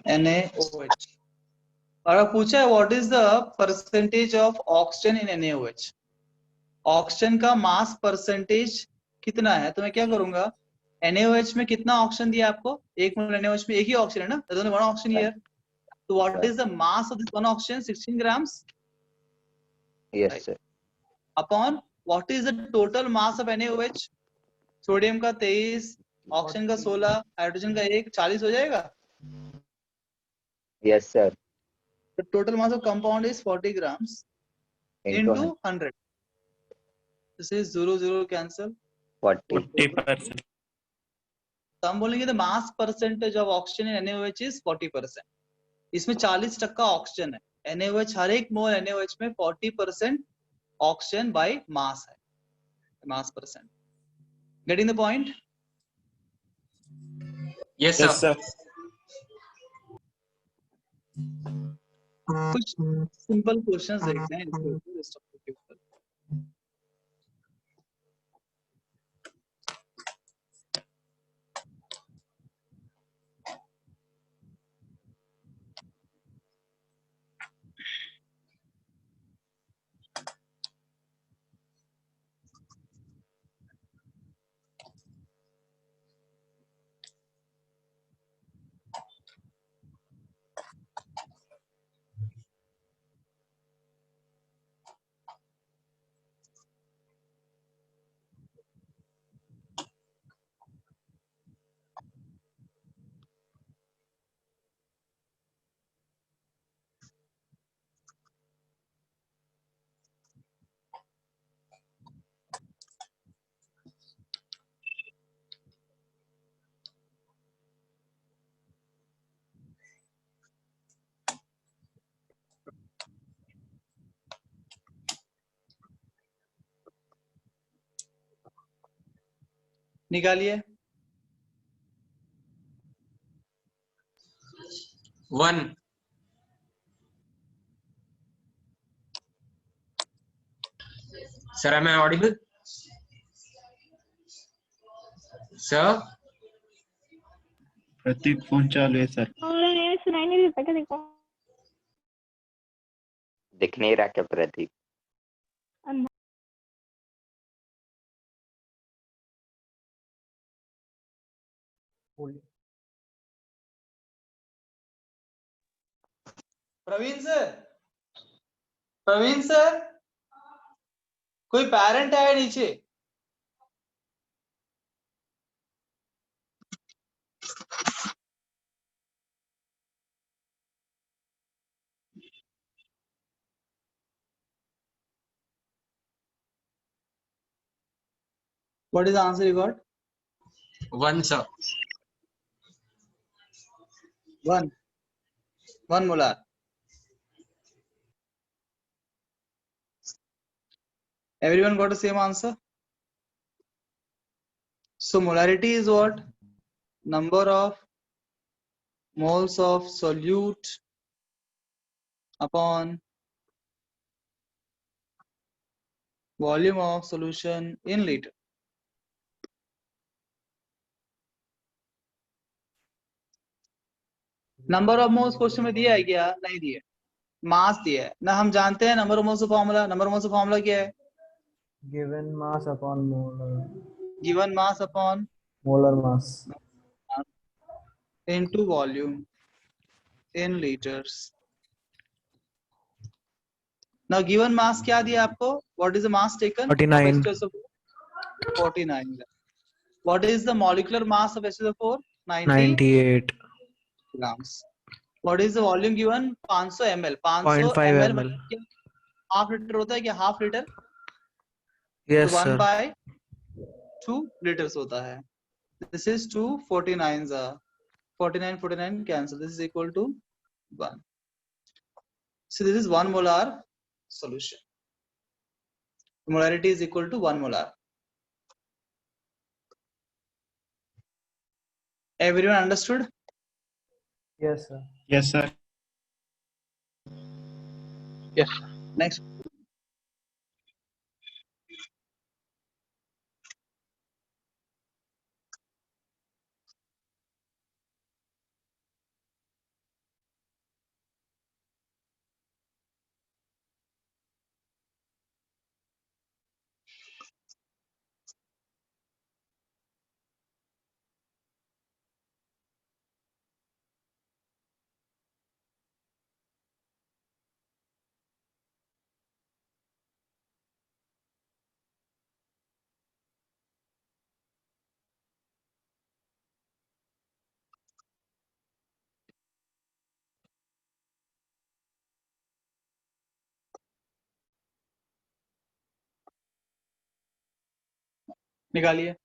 Na, NaOH, और पूछा है what is the percentage of oxygen in NaOH, oxygen का मास परसेंटेज कितना है? तो मैं क्या करूंगा, NaOH में कितना ऑक्सीजन दिया आपको? 1 मोल NaOH में एक ही ऑक्सीजन है ना, there's only one oxygen here. So what is the mass of this one oxygen? 16 grams. Yes Right. sir. Upon what is the total mass of NaOH? Sodium का 23, oxygen का 16, hydrogen का 1, 40 हो जाएगा। Yes sir. The total mass of compound is 40 grams Into into 100. This is 0 cancel 40. 40%. तो हम बोलेंगे the mass percentage of oxygen in NaOH is 40%। इसमें 40% oxygen है। NaOH हर एक मोल NaOH में 40% ऑक्सीजन by mass है, mass percent। Getting the point? Yes Yes, sir. sir. कुछ simple questions देखते हैं इसके ऊपर, इस टॉपिक के ऊपर। निकालिए। 1 Sir, am I audible? Sir? Prateek phone चालू है सर। सुनाई नहीं देता क्या? देखो दिख नहीं रहा क्या प्रतीक? प्रवीण सर, प्रवीण सर, कोई पेरेंट है नीचे? What is the answer you got? 1 sir. 1 molar. Everyone got the same answer? So molarity is what? Number of moles of solute upon volume of solution in liter. Number of moles question में दिया है क्या? नहीं दिया। मास दिया है ना, हम जानते हैं नंबर ऑफ मोल्स का फॉर्मूला। नंबर ऑफ मोल्स का फॉर्मूला क्या है? Given mass upon molar, given mass upon molar mass into volume इन लीटर्स। नाउ गिवन मास क्या दिया आपको? What is the mass taken? 49. 49. What is the molecular mass of H2O4? 98. grams. What is the volume given? 500 ml. 500 0.5 ml ml. मतलब half litre होता है क्या? Half litre Yes, तो 1 sir. by 2 liters होता है। This is 2 49s are 49 cancel. This is equal to 1. So this is 1 molar solution. Molarity is equal to 1 molar. Everyone understood? Yes, sir. Yes, sir. Yes. Next. निकालिए।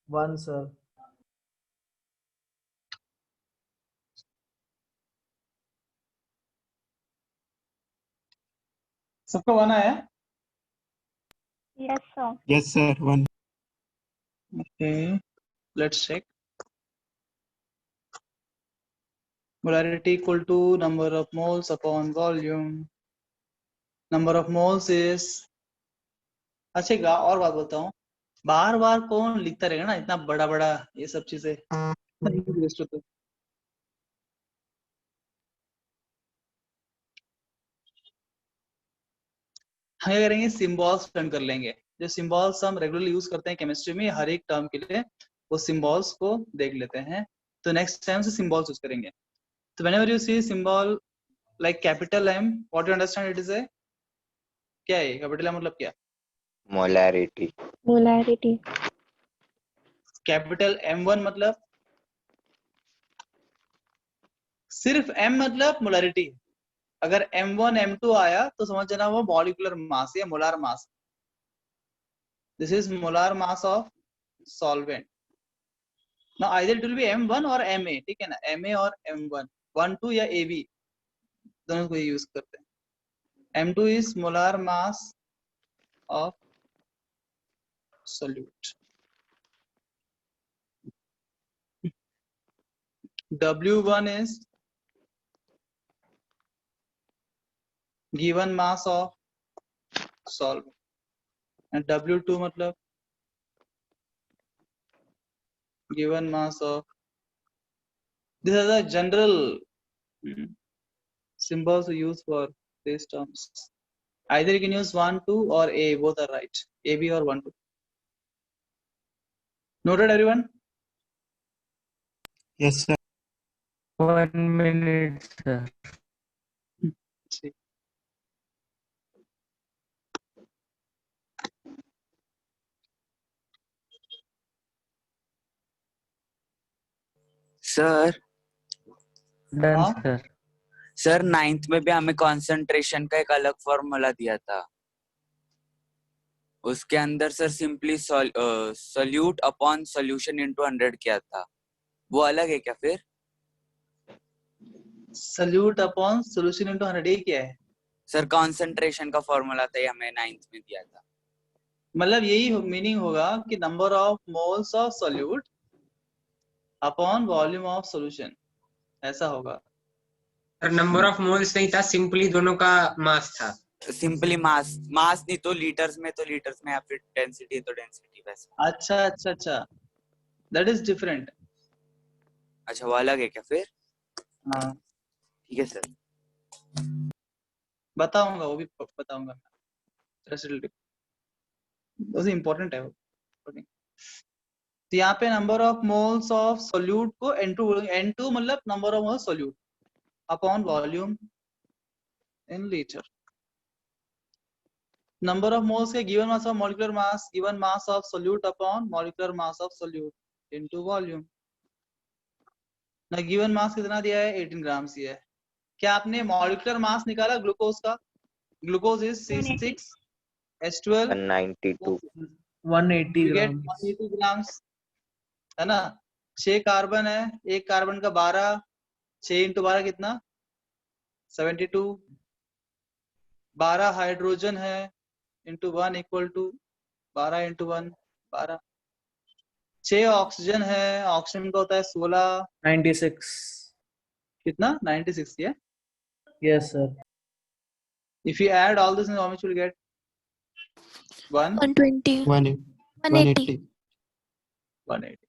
One, sir. सबको 1 आया? Yes, sir. Yes, sir. 1. Okay, let's check. Molarity equal to number of moles upon volume. Number of moles is, अच्छा एक और बात बोलता हूँ, बार बार कौन लिखता रहेगा ना इतना बड़ा बड़ा ये सब चीजें वेस्ट होता है। हम क्या करेंगे, सिंबल्स टर्न कर लेंगे। जो सिंबल्स हम रेगुलरली यूज करते हैं केमिस्ट्री में हर एक टर्म के लिए, वो सिंबल्स को देख लेते हैं। तो नेक्स्ट टाइम से सिंबल्स यूज करेंगे। तो whenever you see symbol like capital M, what you understand it is a, क्या है कैपिटल M मतलब क्या? मोलैरिटी। मोलैरिटी। कैपिटल M1 मतलब सिर्फ M मतलब मोलैरिटी। अगर M1 M2 आया तो समझ जाना वो मॉलिक्यूलर मास या molar mass. This is molar mass of solvent. Now either it will be M1 और Ma, ठीक है ना, Ma और M1, 1 2 या AB, दोनों को यूज करते हैं। M2 is molar mass of solute. W1 is given mass of solvent and W2 मतलब given mass of, these are the general symbols we use for these terms. Either you can use 1 2 or A, both are right, AB or 1 2. Noted everyone? Yes, sir. 1 minute, sir. ठीक। Sir Done, हाँ sir. Sir 9th में भी हमें concentration का एक अलग formula दिया था, उसके अंदर sir simply solute upon solution into 100 किया था, वो अलग है क्या फिर? solute upon solution into 100 ये क्या है? सर कंसंट्रेशन का फॉर्मूला था, ये हमें 9th में दिया था। मतलब यही मीनिंग होगा कि number of moles of solute upon volume of solution, ऐसा होगा। नंबर ऑफ मोल्स नहीं था, सिंपली दोनों का मास था। सिंपली मास नहीं तो लीटर्स में या फिर डेंसिटी तो डेंसिटी वैसे। अच्छा, दैट इज डिफरेंट। अच्छा वो अलग है क्या फिर? हाँ ठीक है सर। बताऊंगा, वो भी बताऊंगा, वो इम्पोर्टेंट है वो। तो यहाँ पे number of moles of solute को N2 मतलब number of moles solute upon volume in litre. Number of moles के given mass of molecular mass, given mass of solute upon molecular mass of solute into volume. ना given mass कितना दिया है, 18 ग्राम दिया है। क्या आपने मॉलिक्यूलर मास निकाला ग्लूकोज का? Glucose is C6H12 192। 180 you get grams. 180 grams, है ना। 6 कार्बन है, एक कार्बन का 12, 6 इंटू 12 कितना, 72। 12 हाइड्रोजन है into 1 equal to 12 into 1 12। 6 oxygen है, ऑक्सीजन का होता है 16, 96. कितना 96 है। Yes, sir. If you add all this, how much you will get? 120. 180. 180।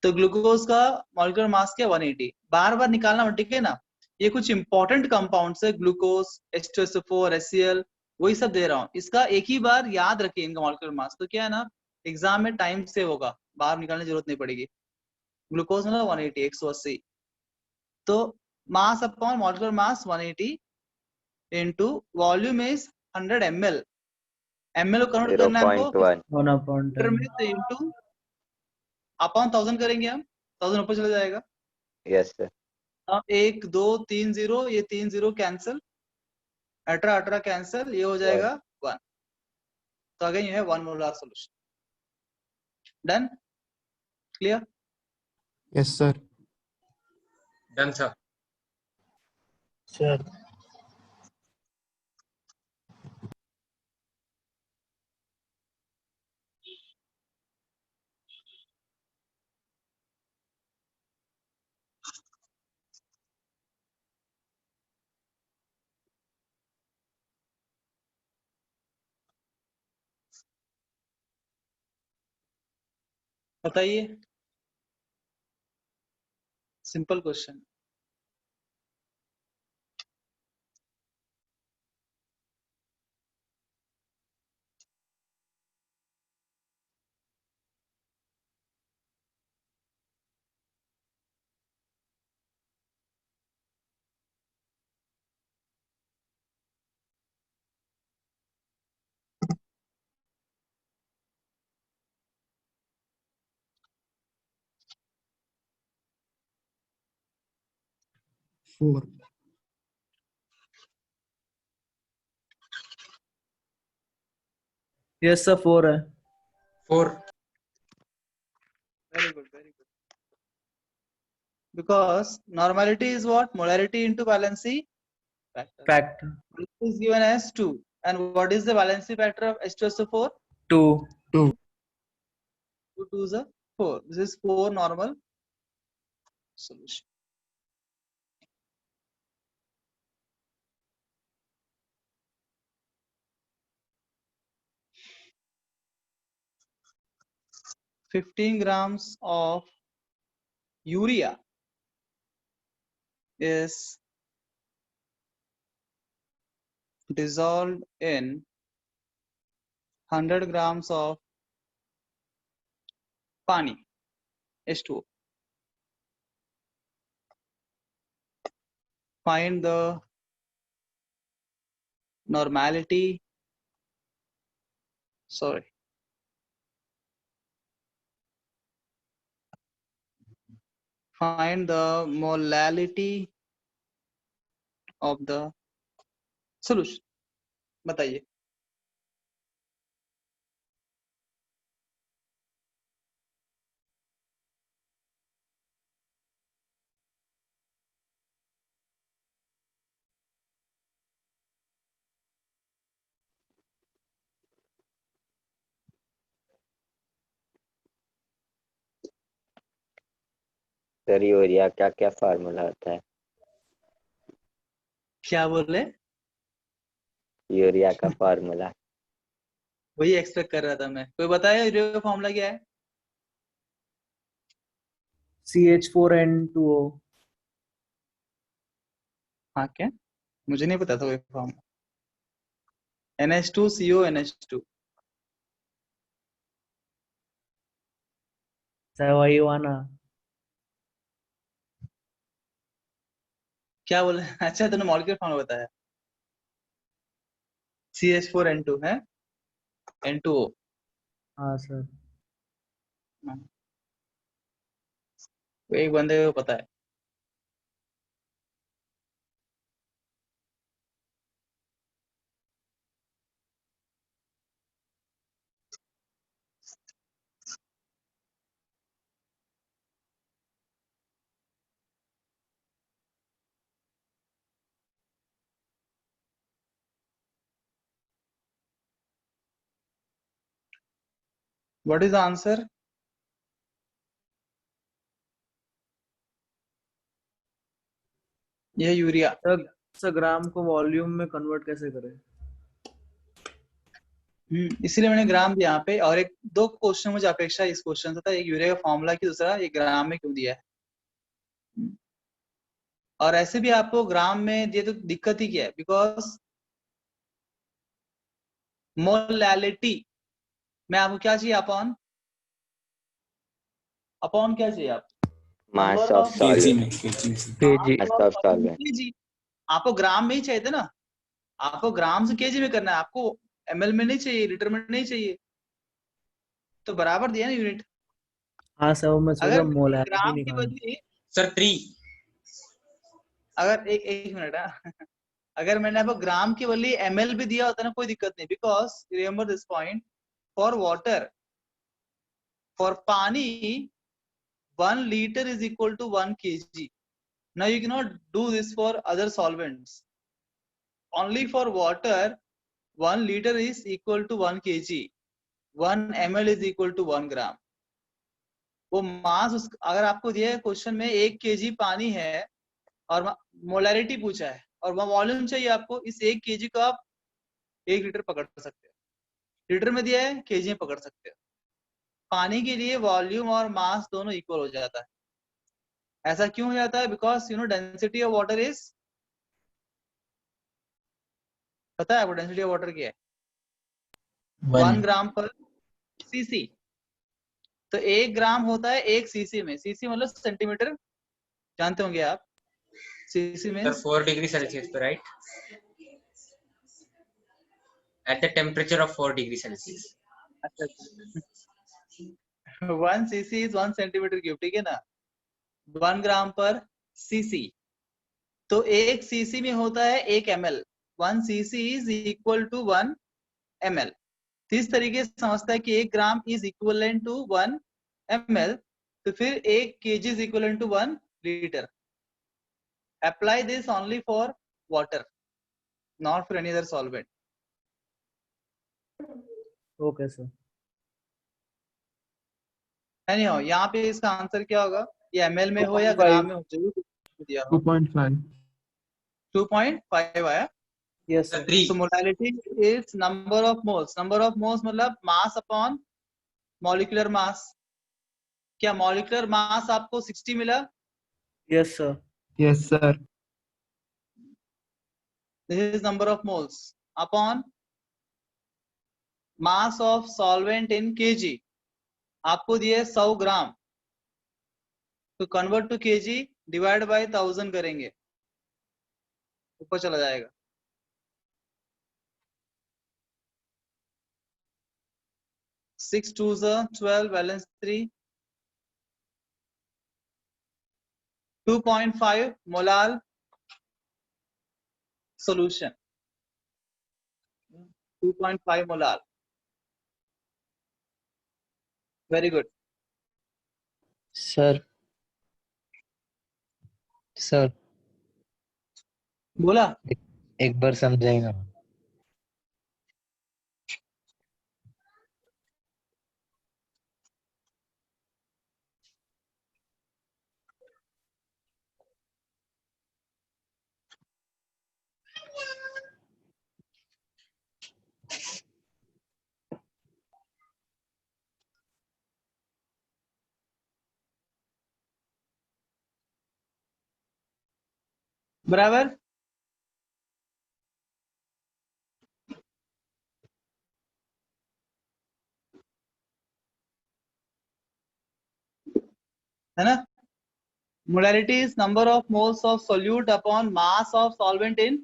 तो ग्लूकोज का मॉलिक्यूलर मास क्या, 180। बार बार निकालना, ठीक है ना। ये कुछ इंपॉर्टेंट कंपाउंड्स है, ग्लूकोज, H2SO4, HCl, वही सब दे रहा हूँ। इसका एक ही बार याद रखिए इनका मॉलिक्यूलर मास, तो क्या है ना, एग्जाम में टाइम सेव होगा, बाहर निकालने की जरूरत नहीं पड़ेगी। ग्लूकोज मतलब 180, 180। तो mass upon molecular mass 180 into volume is 100 ml। ml को कन्वर्ट करना है हमको 0.1। 1/10. में, तो इनटू अपॉन 1000 करेंगे हम, 1000 ऊपर चला जाएगा। Yes sir. अब 1 2 3 0, ये 3 0 कैंसिल, 18 18 कैंसिल, ये हो जाएगा 1। तो again you have 1 molar solution. Done, clear? Yes, sir. Done sir. Sir. बताइए, सिंपल क्वेश्चन। 4. यस सर 4 है. 4. Very good, very good. Because normality is what? Molarity into valency factor. Factor This is given as 2. And what is the valency factor of H2SO4? 2. 2. 2 2s are 4. This is 4 normal solution. $15 grams of urea is dissolved in 100 grams of pani, H2O. Find the normality, sorry, find the molality of the solution. बताइए. Sir urea का क्या formula होता है? क्या बोले? Urea का formula. वही expect कर रहा था मैं. कोई बताया यूरिया का फॉर्मूला क्या है? CH4N2O. हाँ क्या? मुझे नहीं पता था वो फॉर्मूला. NH2CO NH2. सर वही हुआ ना. क्या बोले? अच्छा तूने मॉलिक्यूलर फॉर्मूला बताया. CH4N2 है, N2O. हाँ सर. एक बंदे को पता है. What is the answer? ये यूरिया. सर ग्राम को वॉल्यूम में कन्वर्ट कैसे करें? इसीलिए मैंने ग्राम दिया यहाँ पे. और एक दो क्वेश्चन मुझे अपेक्षा इस क्वेश्चन से था. एक यूरिया का फॉर्मूला की, दूसरा ये ग्राम में क्यों दिया है. और ऐसे भी आपको ग्राम में दिए तो दिक्कत ही क्या है? बिकॉज मोलैलिटी में आपको क्या चाहिए? अपॉन क्या चाहिए? आप मास of solvent. KG mass of solvent. KG. आपको ग्राम में ही चाहिए थे ना. आपको ग्राम से केजी में करना है. आपको ml में नहीं चाहिए, लीटर में नहीं चाहिए. तो बराबर दिया ना यूनिट. हाँ सर वो मैं सोच रहा अगर हूँ मोलैरिटी ग्राम की निकालना. बदले सर 3. अगर एक मिनट अगर मैंने आपको ग्राम के बदले ml भी दिया होता ना, कोई दिक्कत नहीं. Because remember this point, for water, for पानी 1 liter is equal to 1 kg. Now you cannot do this for other solvents. Only for water 1 liter is equal to 1 kg. 1 ml is equal to 1 gram. वो मास अगर आपको दिया है question में 1 kg पानी है और मोलैरिटी पूछा है और वह वॉल्यूम चाहिए आपको, इस 1 kg को आप 1 लीटर पकड़ सकते हो. लीटर में दिया है, kg में पकड़ सकते हो. पानी के लिए वॉल्यूम और मास दोनों इक्वल हो जाता है. ऐसा क्यों हो जाता है? Because you know density of water is, पता है आपको डेंसिटी ऑफ वाटर क्या है? 1 ग्राम पर सीसी. तो 1 ग्राम होता है 1 सीसी में. सीसी मतलब सेंटीमीटर, जानते होंगे आप. सीसी में सर 4 डिग्री सेल्सियस पे, right? At the temperature of 4 degree Celsius. अच्छा 1 सीसी इज 1 सेंटीमीटर क्यूब. ठीक है ना. 1 ग्राम पर सीसी. तो एक सीसी में होता है 1 ml, 1 cc is equal to 1 ml। तो इस तरीके से समझता है कि 1 gram is equivalent to 1 ml, तो फिर 1 kg is equivalent to 1 liter। Apply this only for water, not for any other solvent. Okay sir. Anyhow यहाँ पे इसका आंसर क्या होगा, ये ml में हो या ग्राम में हो, जरूर दिया हो। 2.5 2.5 आया। Yes sir. So molality is number of moles. Number of moles मतलब mass upon molecular mass। क्या molecular mass आपको 60 मिला? Yes sir. Yes, sir. This is number of moles upon mass of solvent in kg। आपको दिए 100 ग्राम, तो convert to kg divide by 1000 करेंगे, ऊपर चला जाएगा। Six 2s are 12, balance 3, 2.5 molar solution, 2.5 molar। Very good। Sir sir बोला एक बार समझाएगा? बराबर। है ना? Molarity is number of moles of solute upon mass of solvent in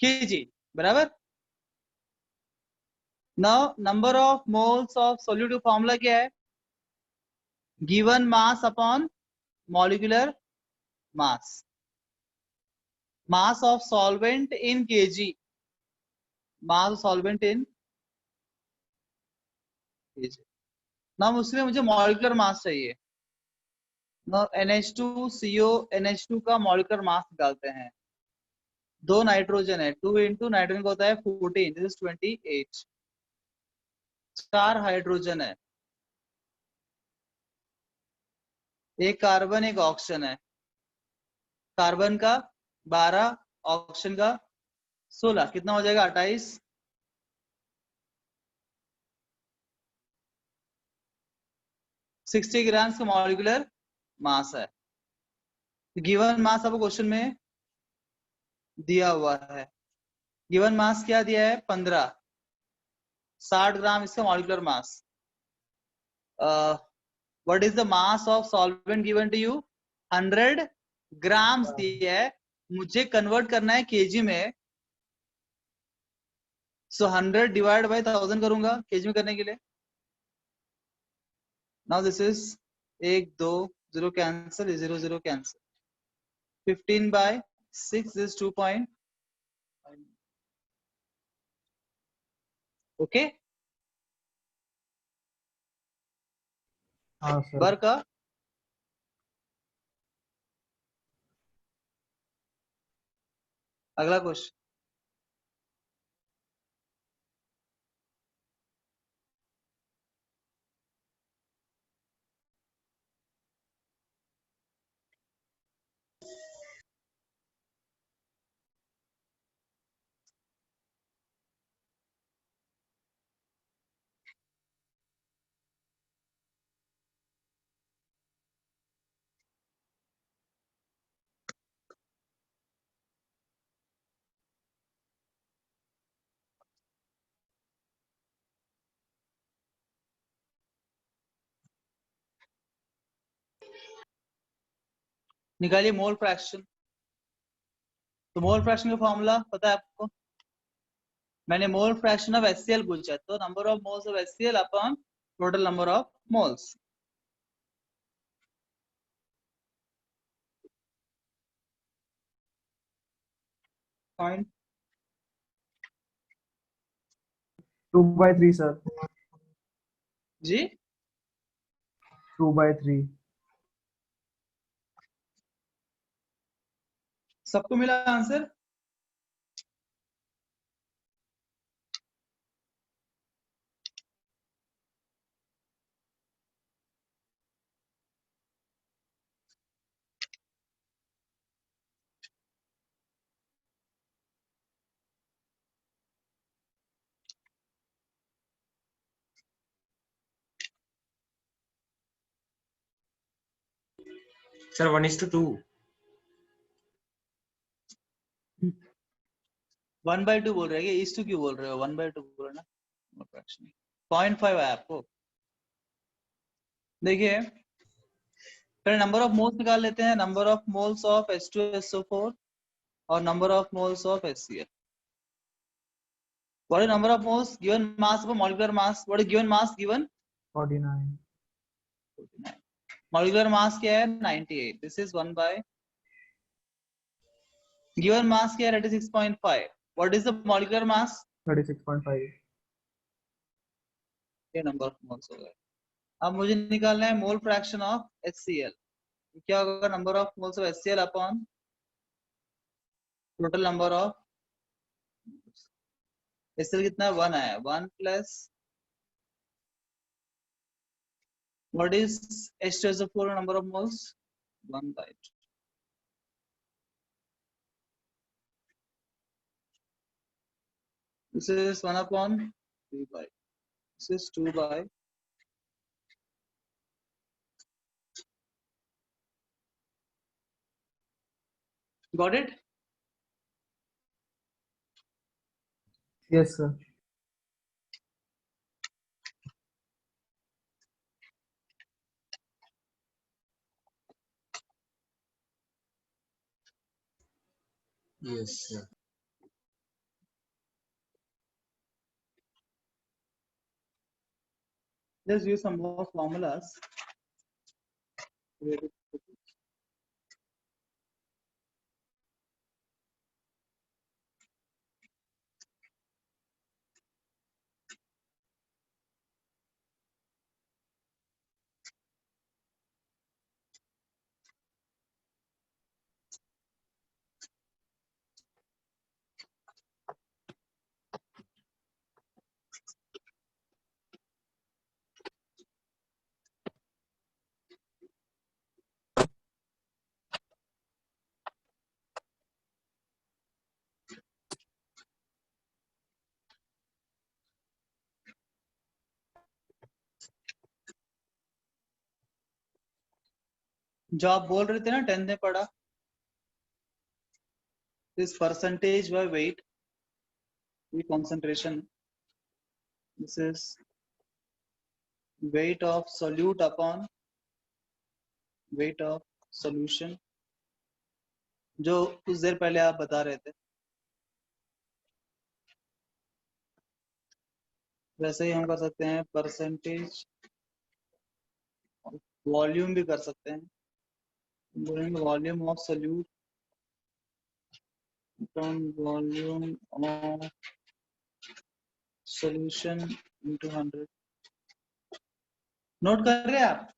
kg। बराबर। Now number of moles of solute formula क्या है? Given mass upon molecular mass। Mass of solvent in kg, mass of solvent in kg। Now उसमें मुझे molecular mass चाहिए। Now NH2CO NH2 का molecular mass निकालते हैं। 2 nitrogen है, 2 into nitrogen का होता है 14, this is 28। 4 हाइड्रोजन है, एक कार्बन एक ऑक्सीजन है। कार्बन का 12, ऑक्सीजन का 16, कितना हो जाएगा 28। 60 ग्राम का मॉलिक्यूलर मास है। गिवन मास आपको क्वेश्चन में दिया हुआ है। गिवन मास क्या दिया है? 15। 60 ग्राम इसका molecular mass. What is the mass of solvent given to you? 100 grams दिया है, मुझे कन्वर्ट करना है केजी में। सो 100 डिवाइड बाय 1000 करूंगा केजी में करने के लिए। Now this is 1 2 0 cancel, 0 0 cancel. 15 by 6 is 2 point। Okay। हाँ सर। बर का अगला क्वेश्चन। निकालिए मोल फ्रैक्शन। तो मोल फ्रैक्शन का फॉर्मूला पता है आपको? मैंने मोल फ्रैक्शन ऑफ HCl पूछा है, तो number of moles of HCl upon total number of moles. Point 2/3 sir, जी 2/3। सबको मिला आंसर? सर 1:2। 1/2 बोल रहे हैं, इस टू क्यों बोल रहे हो? 1/2 बोल रहे ना, फ्रैक्शन 0.5 है आपको। देखिए पहले नंबर ऑफ मोल्स निकाल लेते हैं, number of moles of H2SO4 और number of moles of HCl. What is number of moles given mass for molecular mass? What is given mass given? 49। Molecular mass क्या है? 98. This is 1 by given mass क्या है? 36.5. What is the molecular mass? 36.5। ये number of moles हो गए। अब मुझे निकालना है मोल फ्रैक्शन ऑफ HCl. क्या होगा? Number of moles of HCl upon total number of HCl कितना है? 1 है। 1 plus what is H2SO4 number of moles? 1 by 2. This is 1 upon 3 by. This is 2 by. Got it? Yes sir. Yes sir. Let's use some more formulas. जो आप बोल रहे थे ना 10th में पढ़ा, this percentage by weight, the concentration, this is weight of solute upon weight of solution, जो कुछ देर पहले आप बता रहे थे। वैसे ही हम कर सकते हैं परसेंटेज, वॉल्यूम भी कर सकते हैं। बोलेंगे volume of solute upon volume of solution into 100. Note कर रहे हैं आप?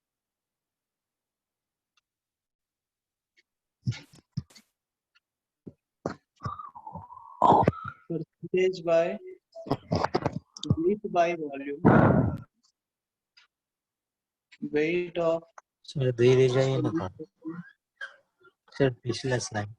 Percentage by weight by volume, weight of sir धीरे जाइए ना थोड़ा। सर पिछला slide.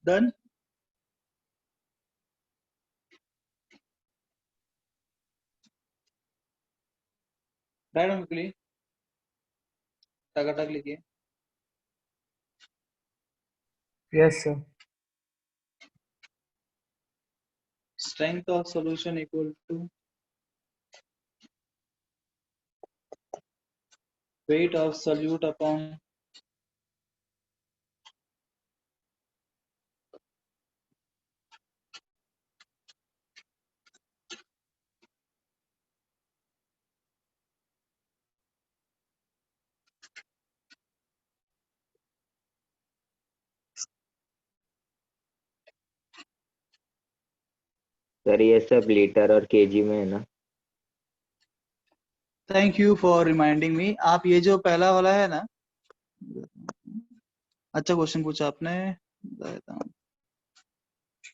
done. Right on quickly. टक लिखिए। Yes sir. Strength of solution equal to weight of solute upon sir ये सब लीटर और केजी में है ना? Thank you for reminding me. आप ये जो पहला वाला है ना, अच्छा क्वेश्चन पूछा आपने।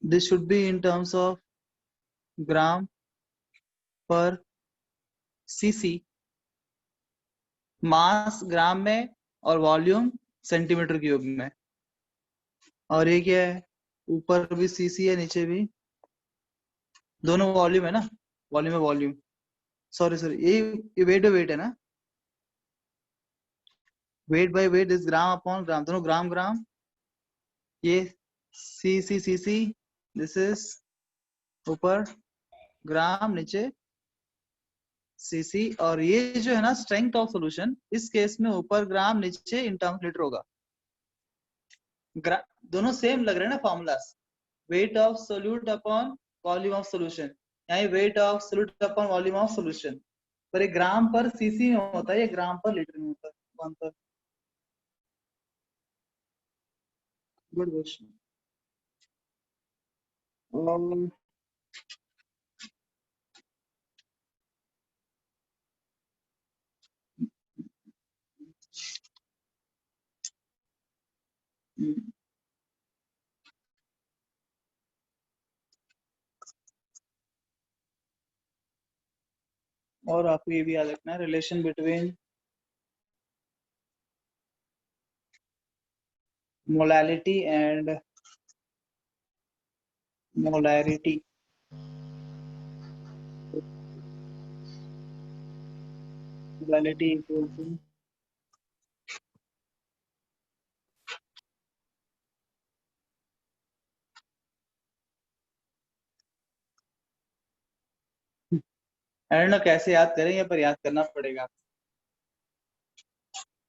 This should be in terms of gram per CC, मास ग्राम में और वॉल्यूम सेंटीमीटर क्यूब में। और ये क्या है, ऊपर भी सीसी है नीचे भी, दोनों वॉल्यूम है ना, वॉल्यूम है वॉल्यूम, सॉरी सॉरी ये वेट बाय वेट है ना, weight by weight is gram upon gram, दोनों ग्राम ग्राम। ये सी दिस इज ऊपर ग्राम नीचे सीसी। और ये जो है ना स्ट्रेंथ ऑफ सॉल्यूशन, इस केस में ऊपर ग्राम नीचे इन टर्म्स लीटर होगा। दोनों सेम लग रहे हैं ना formulas, weight of solute upon volume of solution, यानी weight of solute upon volume of solution, पर ये ग्राम पर सीसी में होता है, ये ग्राम पर लीटर में होता है। कौन सा? Good question. और आपको ये भी याद रखना है, relation between molality and molarity. Molality equal to ना, कैसे याद करेंगे, पर याद करना पड़ेगा।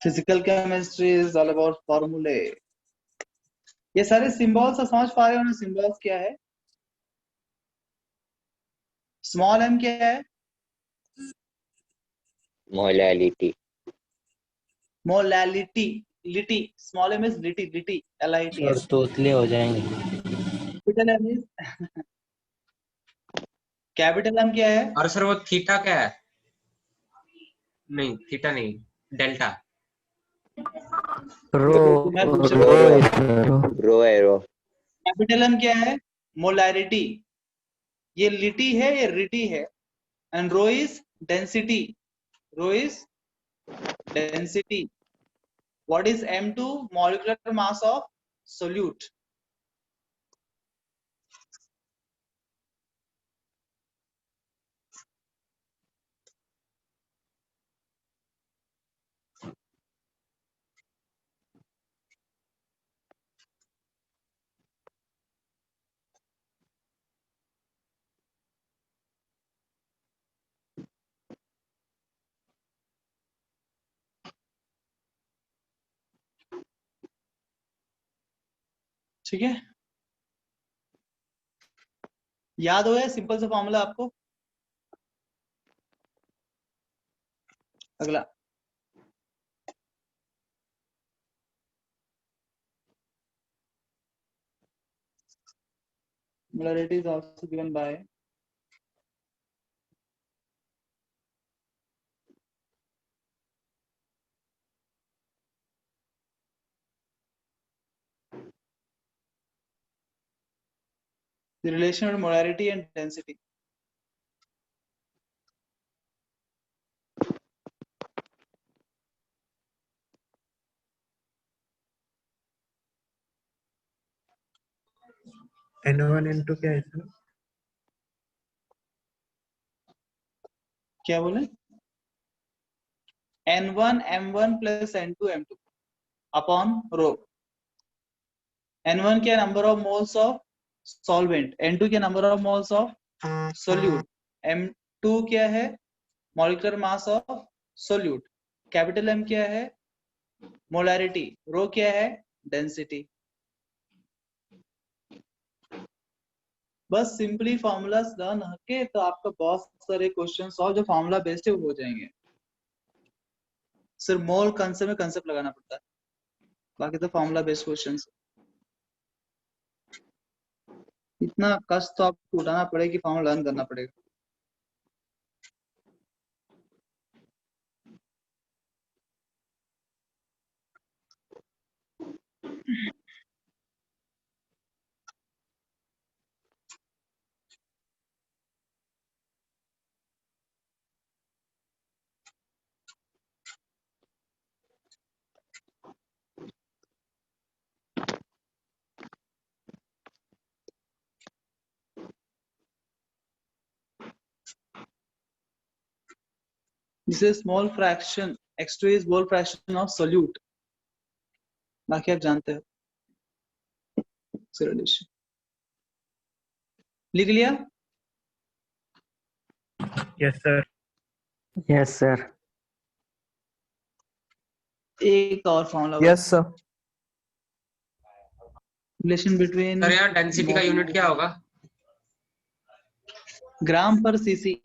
Physical chemistry is all about फॉर्मूले। ये सारे सिंबल्स समझ पा रहे हो ना? सिंबल्स क्या है? स्मॉल एम क्या है? मोलैलिटी। मोलैलिटी, लिटी, स्मॉल एम इज लिटी, लिटी LIT। और तोतले हो जाएंगे। Capital M is capital M क्या है? और सर वो थीटा क्या है? नहीं थीटा नहीं, डेल्टा। रो मैं पूछ रो रहा हूँ, रो है रो। कैपिटल एम क्या है? मोलैरिटी। ये लिटी है, ये रिटी है। And rho is density, rho is density. What is M2? Molecular mass of solute. ठीक है, याद हो गया सिंपल सा फॉर्मूला आपको? अगला molarity is also given by the relation of molarity and density. N1 N2 क्या है सर? क्या बोले? N1 M1 plus N2 M2 upon rho. N1 क्या number of moles of solvent, N2 क्या number of moles of solute, M2 क्या है? Molecular mass of solute. Capital M क्या है? मोलैरिटी। रो क्या है? डेंसिटी। बस सिंपली फॉर्मूलाज लर्न हके तो आपका बहुत सारे क्वेश्चन सॉल्व जो फॉर्मूला बेस्ड है वो हो जाएंगे। सिर्फ मोल कंसेप्ट में कंसेप्ट लगाना पड़ता है, बाकी तो फॉर्मूला बेस्ड क्वेश्चन। इतना कष्ट तो आपको उठाना पड़ेगा कि फॉर्मूला लर्न करना पड़ेगा। This is small fraction, x2 is whole fraction of solute। बाकी आप जानते हो रिलेशन। लिख लिया? Yes, sir. Yes, sir. एक और formula. Yes sir. Relation between sir यहाँ डेंसिटी का यूनिट क्या होगा? ग्राम per CC.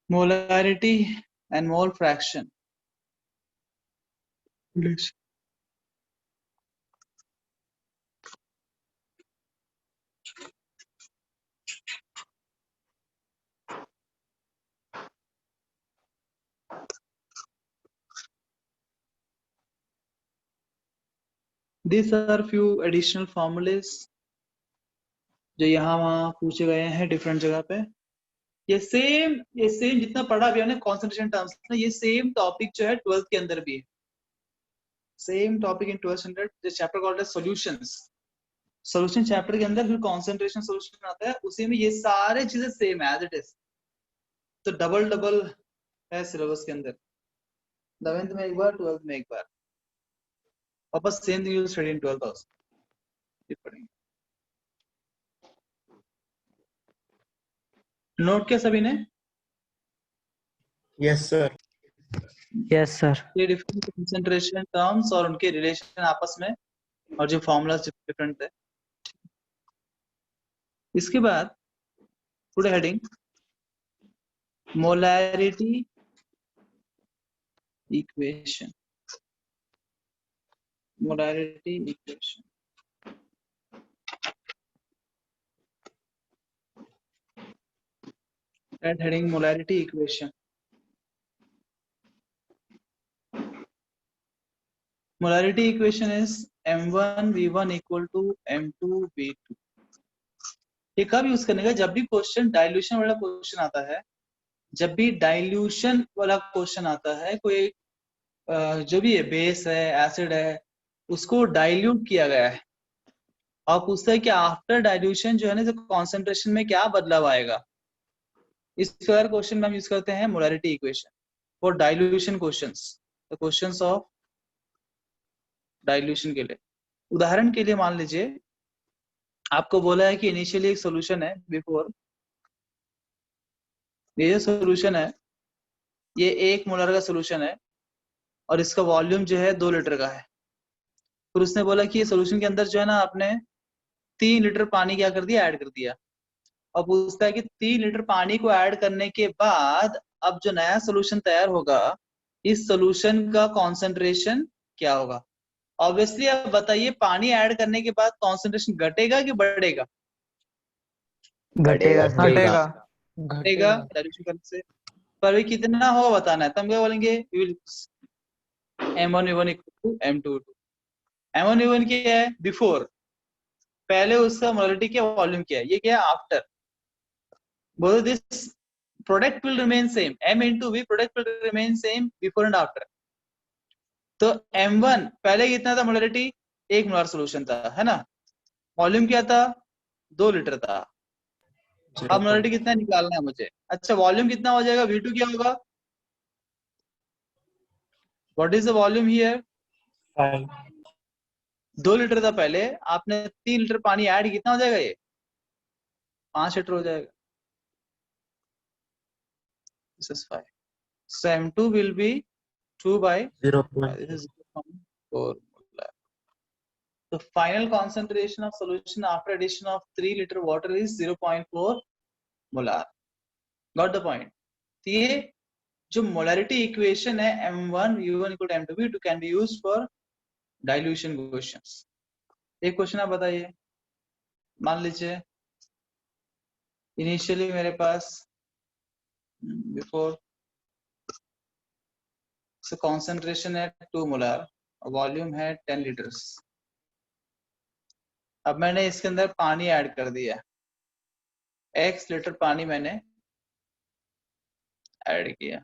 Molarity and mole fraction. These are few additional formulas जो यहाँ वहाँ पूछे गए हैं डिफरेंट जगह पे। ये सेम जितना पढ़ा अभी हमने कॉन्सेंट्रेशन टर्म्स में, ये सेम टॉपिक जो है 12th के अंदर भी है। Same topic in 12th standard. This chapter called as solutions. Solution chapter के अंदर फिर कॉन्सेंट्रेशन सॉल्यूशन आता है, उसी में ये सारे चीजें सेम एज इट इज। तो डबल है सिलेबस के अंदर। 11th में एक बार, 12th में एक बार, वापस same thing you study in 12th also. पढ़ेंगे। नोट किया सभी ने? Yes, sir. Yes, sir. ये डिफरेंट कंसंट्रेशन टर्म्स और उनके रिलेशन आपस में और जो फॉर्मूलाज डिफरेंट है। इसके बाद पूरे heading molarity equation. Molarity equation at heading molarity equation. Molarity equation is m1v1 equal to m2v2। ये कब यूज करने का? जब भी क्वेश्चन डाइल्यूशन वाला क्वेश्चन आता है, जब भी डाइल्यूशन वाला क्वेश्चन आता है, कोई जो भी है बेस है, एसिड है, उसको डाइल्यूट किया गया है और पूछता है कि आफ्टर डाइल्यूशन जो है ना, कॉन्सेंट्रेशन में क्या बदलाव आएगा। इस प्रकार क्वेश्चन में हम यूज करते हैं molarity equation for dilution questions, the questions of dilution के लिए। उदाहरण के लिए मान लीजिए आपको बोला है कि इनिशियली एक सॉल्यूशन है बिफोर, ये जो सॉल्यूशन है ये 1 मोलर का सॉल्यूशन है और इसका वॉल्यूम जो है 2 लीटर का है। फिर उसने बोला कि ये सॉल्यूशन के अंदर जो है ना आपने 3 लीटर पानी क्या कर दिया, ऐड कर दिया। और पूछता है कि 3 लीटर पानी को ऐड करने के बाद अब जो नया सॉल्यूशन तैयार होगा, इस सॉल्यूशन का कॉन्सेंट्रेशन क्या होगा। ऑब्वियसली अब बताइए पानी ऐड करने के बाद कॉन्सेंट्रेशन घटेगा कि बढ़ेगा? घटेगा सर। घटेगा। घटेगा डाइल्यूशन करने से। पर भी कितना होगा बताना है, तो हम क्या बोलेंगे m1v1 equal to m2v2। m1v1 क्या है? बिफोर, पहले उसका मोलारिटी क्या, वॉल्यूम क्या है, ये क्या है आफ्टर। बोलो this product will remain same, m into v product will remain same before and after. तो m1 पहले कितना था मोलारिटी, 1 मोलर सॉल्यूशन था, है ना। वॉल्यूम क्या था, 2 लीटर था। अब मोलारिटी कितना निकालना है मुझे। अच्छा वॉल्यूम कितना हो जाएगा, v2 क्या होगा, what is the volume here, 5. 2 litre था पहले, आपने 3 लीटर पानी ऐड, कितना हो जाएगा ये 5 लीटर हो जाएगा. This is 5. So M2 will be 2 by 5. This is 0.4 molar. The final concentration of solution after addition of 3 liter water is 0.4 molar. Got the point? तो ये जो molarity equation है M1 U1 equal to M2 V2 can be used for dilution questions. एक question आप बताइए. मान लीजिए initially मेरे पास बिफोर so concentration है 2 मोलर, वॉल्यूम है 10 लीटर्स. अब मैंने इसके अंदर पानी ऐड कर दिया, x लीटर पानी मैंने ऐड किया.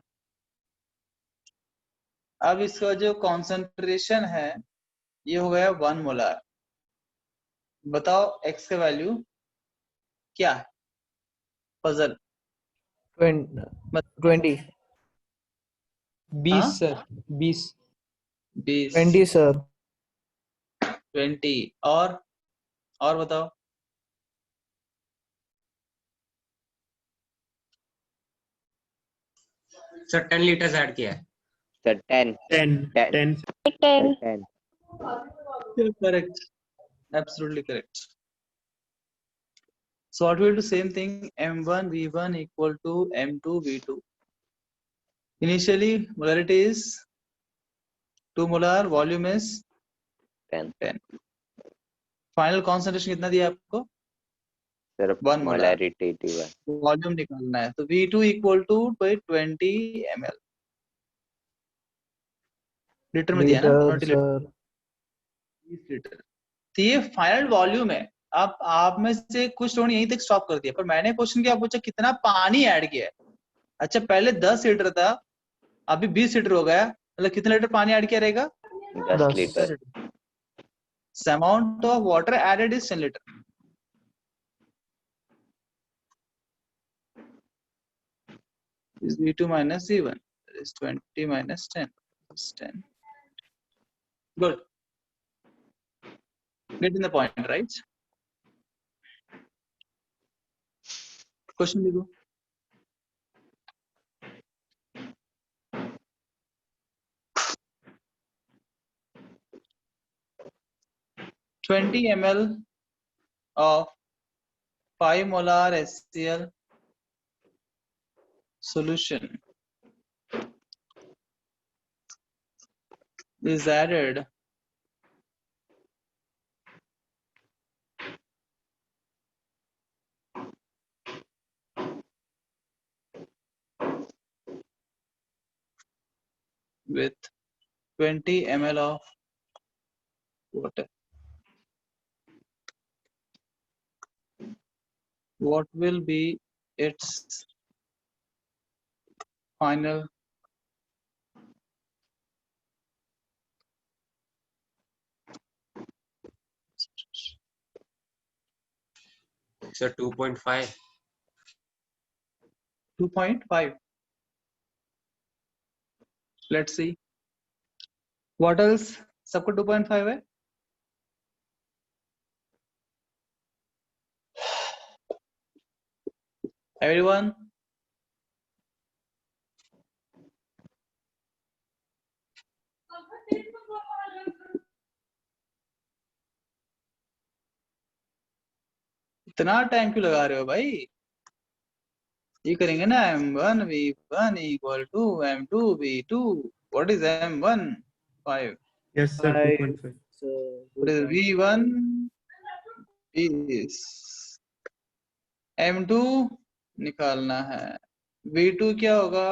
अब इसका जो कॉन्सेंट्रेशन है ये हो गया 1 मोलर. बताओ x का वैल्यू क्या है? पजल 20 20 सर 20 20 सर 20 और बताओ. सर 10 लीटर्स ऐड किया है. Sir 10 10 10. Correct, absolutely correct. So what we'll do same thing, M1 V1 equal to M2 V2. Initially molarity is 2 molar, volume is 10. Final concentration कितना दिया आपको? Sir 1 molar. Molarity दिया. Volume निकालना है तो V2 equal to 20 ml. Litre में दिया ना, लीटर सर 20 लीटर. तो ये फाइनल वॉल्यूम है. अब आप में से कुछ लोगों ने यहीं तक स्टॉप कर दिया, पर मैंने क्वेश्चन किया पूछा कितना पानी ऐड किया है. अच्छा पहले 10 लीटर था, अभी 20 लीटर हो गया, मतलब कितना लीटर पानी ऐड किया रहेगा? 10 liter. Amount of water added is 10 liter. is V2 minus V1, that is 20 minus 10, is 10. Good. Getting the point, right? Question देखो. $20 ml of 5 molar HCl solution is added with 20 ml of water. What will be its final sir 2.5. 2.5. Let's see. What else? सबको 2.5 है. Everyone? इतना time क्यों लगा रहे हो भाई? ये करेंगे ना M1 V1 equal to M2 V2. What is M1? 5. Yes, sir. 2.5. What is V1? is M2 निकालना है. V2 क्या होगा?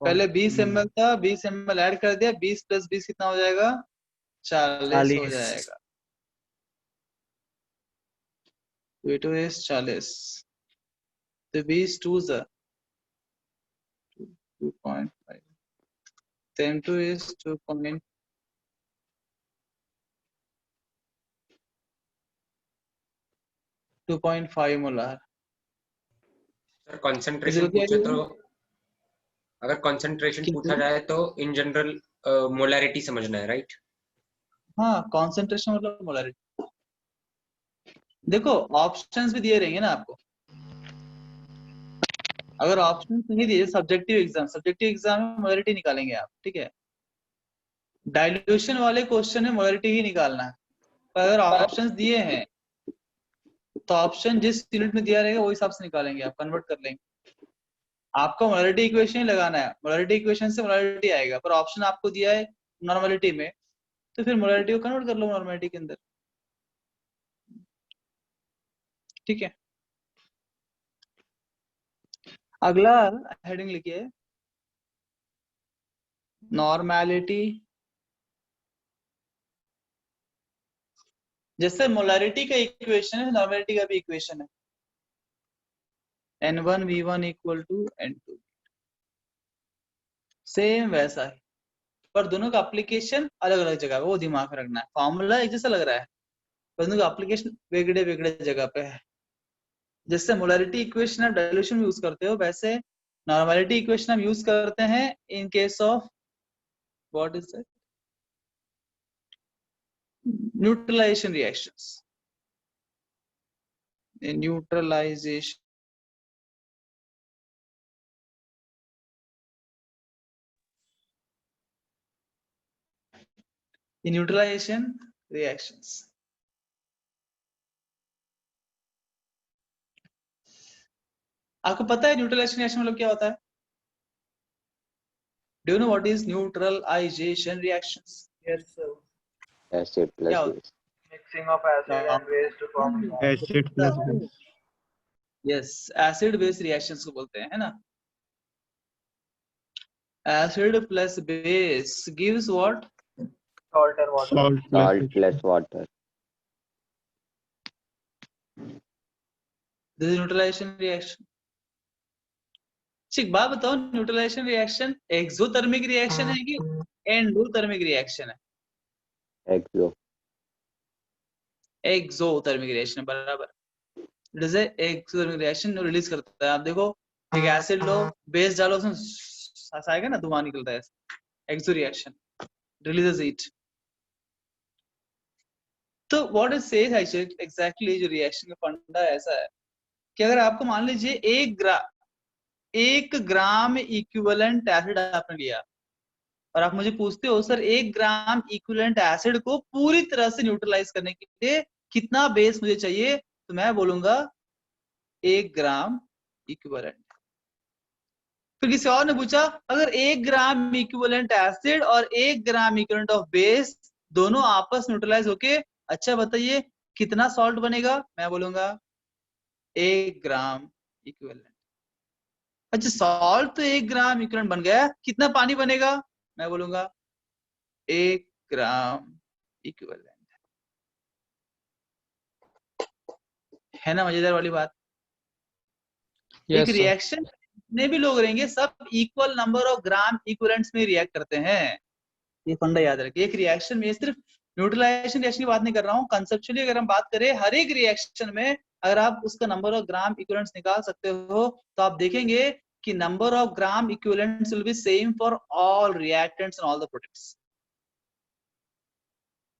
पहले 20 ml था, 20 ml ऐड कर दिया, 20 + 20 कितना हो जाएगा? 40 हो जाएगा. V2 is 40. तो 20 2s are 2.5. तो M2 is 2.5 molar. Sir concentration पूछे तो, अगर कंसंट्रेशन पूछा जाए तो इन जनरल मोलैरिटी समझना है, राइट? हाँ, concentration मतलब molarity. देखो ऑप्शंस भी दिए रहेंगे ना आपको, अगर ऑप्शंस नहीं दिए, सब्जेक्टिव एग्जाम में मोलरिटी निकालेंगे आप, ठीक है। डाइल्यूशन वाले क्वेश्चन में मोलरिटी ही निकालना है, पर अगर ऑप्शंस दिए हैं तो ऑप्शन जिस यूनिट में दिया रहेगा वो हिसाब से निकालेंगे, आप कन्वर्ट कर लेंगे। आपको मोलरिटी इक्वेशन ही लगाना है, मोलरिटी इक्वेशन से मोलरिटी आएगा, पर ऑप्शन आपको दिया है नॉर्मलिटी में, तो फिर मोलरिटी को कन्वर्ट कर लो नॉर्मलिटी के अंदर, ठीक है। अगला हेडिंग लिखिए, नॉर्मलिटी। जैसे मोलरिटी का इक्वेशन है, नॉर्मलिटी का भी इक्वेशन है, N1V1 equal to N2, same वैसा है, पर दोनों का एप्लीकेशन अलग अलग जगह पे, वो दिमाग में रखना है। फॉर्मूला एक जैसा लग रहा है, पर दोनों का एप्लीकेशन वेगड़े वेगड़े जगह पे है। जैसे मोलरिटी इक्वेशन आप डाइल्यूशन में यूज करते हो, वैसे नॉर्मलिटी इक्वेशन हम यूज करते हैं in case of what is it, neutralization reactions. in neutralization reactions। आपको पता है न्यूट्रलाइजेशन रिएक्शन मतलब क्या होता है? Do you know what is neutralization reactions? Yes, sir. Acid plus क्या base. Mixing of acid and base to form Acid plus base. Yes, acid base reactions को बोलते हैं, है ना। Acid plus base gives what? salt and water. Salt Salt plus plus water. This is neutralization reaction. ठीक, बात बताओ, neutralization reaction exothermic reaction है कि एंडोथर्मिक रिएक्शन है? Exo. एक्सोथर्मिक रिएक्शन, बराबर। It is exothermic reaction, release करता है। आप देखो, एक एसिड लो, बेस डालो, उसमें आएगा ना, धुआं निकलता है, एक्सो रिएक्शन, रिलीजेस हीट। तो व्हाट इज सेज एग्जैक्टली, जो रिएक्शन का फंडा ऐसा है कि अगर आपको मान लीजिए 1 ग्राम इक्विवेलेंट एसिड आपने लिया और आप मुझे पूछते हो सर 1 ग्राम इक्विवेलेंट एसिड को पूरी तरह से न्यूट्रलाइज करने के लिए कितना बेस मुझे चाहिए, तो मैं बोलूंगा 1 ग्राम इक्विवेलेंट। फिर किसी और ने पूछा अगर 1 ग्राम इक्विवेलेंट एसिड और 1 ग्राम इक्विवेलेंट ऑफ बेस दोनों आपस न्यूट्रलाइज होके, अच्छा बताइए कितना सॉल्ट बनेगा, मैं बोलूंगा 1 ग्राम इक्विवेलेंट। अच्छा, सॉल्ट तो 1 ग्राम इक्विवेलेंट बन गया, कितना पानी बनेगा, मैं बोलूंगा 1 ग्राम इक्विवेलेंट। है ना मजेदार वाली बात? एक रिएक्शन जितने भी लोग रहेंगे सब equal number of gram equivalents में रिएक्ट करते हैं, ये फंडा याद रखिए। एक रिएक्शन में, सिर्फ न्यूट्रलाइजेशन रिएक्शन की बात नहीं कर रहा हूँ, कंसेप्चुअली अगर हम बात करें, हर एक रिएक्शन में अगर आप उसका नंबर ऑफ ग्राम इक्विवेलेंट्स निकाल सकते हो तो आप देखेंगे कि number of gram equivalents will be same for all reactants and all the products.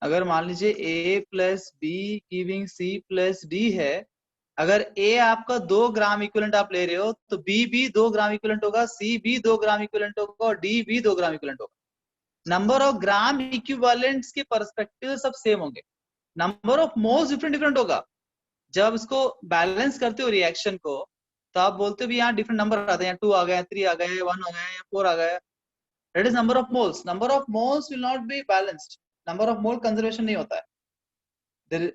अगर मान लीजिए A plus be giving C plus D है, अगर A आपका 2 ग्राम इक्विवेलेंट आप ले रहे हो तो B भी 2 ग्राम इक्विवेलेंट होगा, C भी 2 ग्राम इक्विवेलेंट होगा और D भी 2 ग्राम इक्विवेलेंट होगा। नंबर ऑफ ग्राम इक्विवेलेंट्स के पर्सपेक्टिव सब सेम होंगे, नंबर ऑफ मोल्स डिफरेंट होगा। जब इसको बैलेंस करते हो रिएक्शन को, तो आप बोलते हो भी यहाँ डिफरेंट नंबर आते हैं, 2 आ गया, 3 आ गया, 1 आ गया, 4 आ गया, that is number of moles. Number of moles will not be balanced, number of mole conservation नहीं होता है।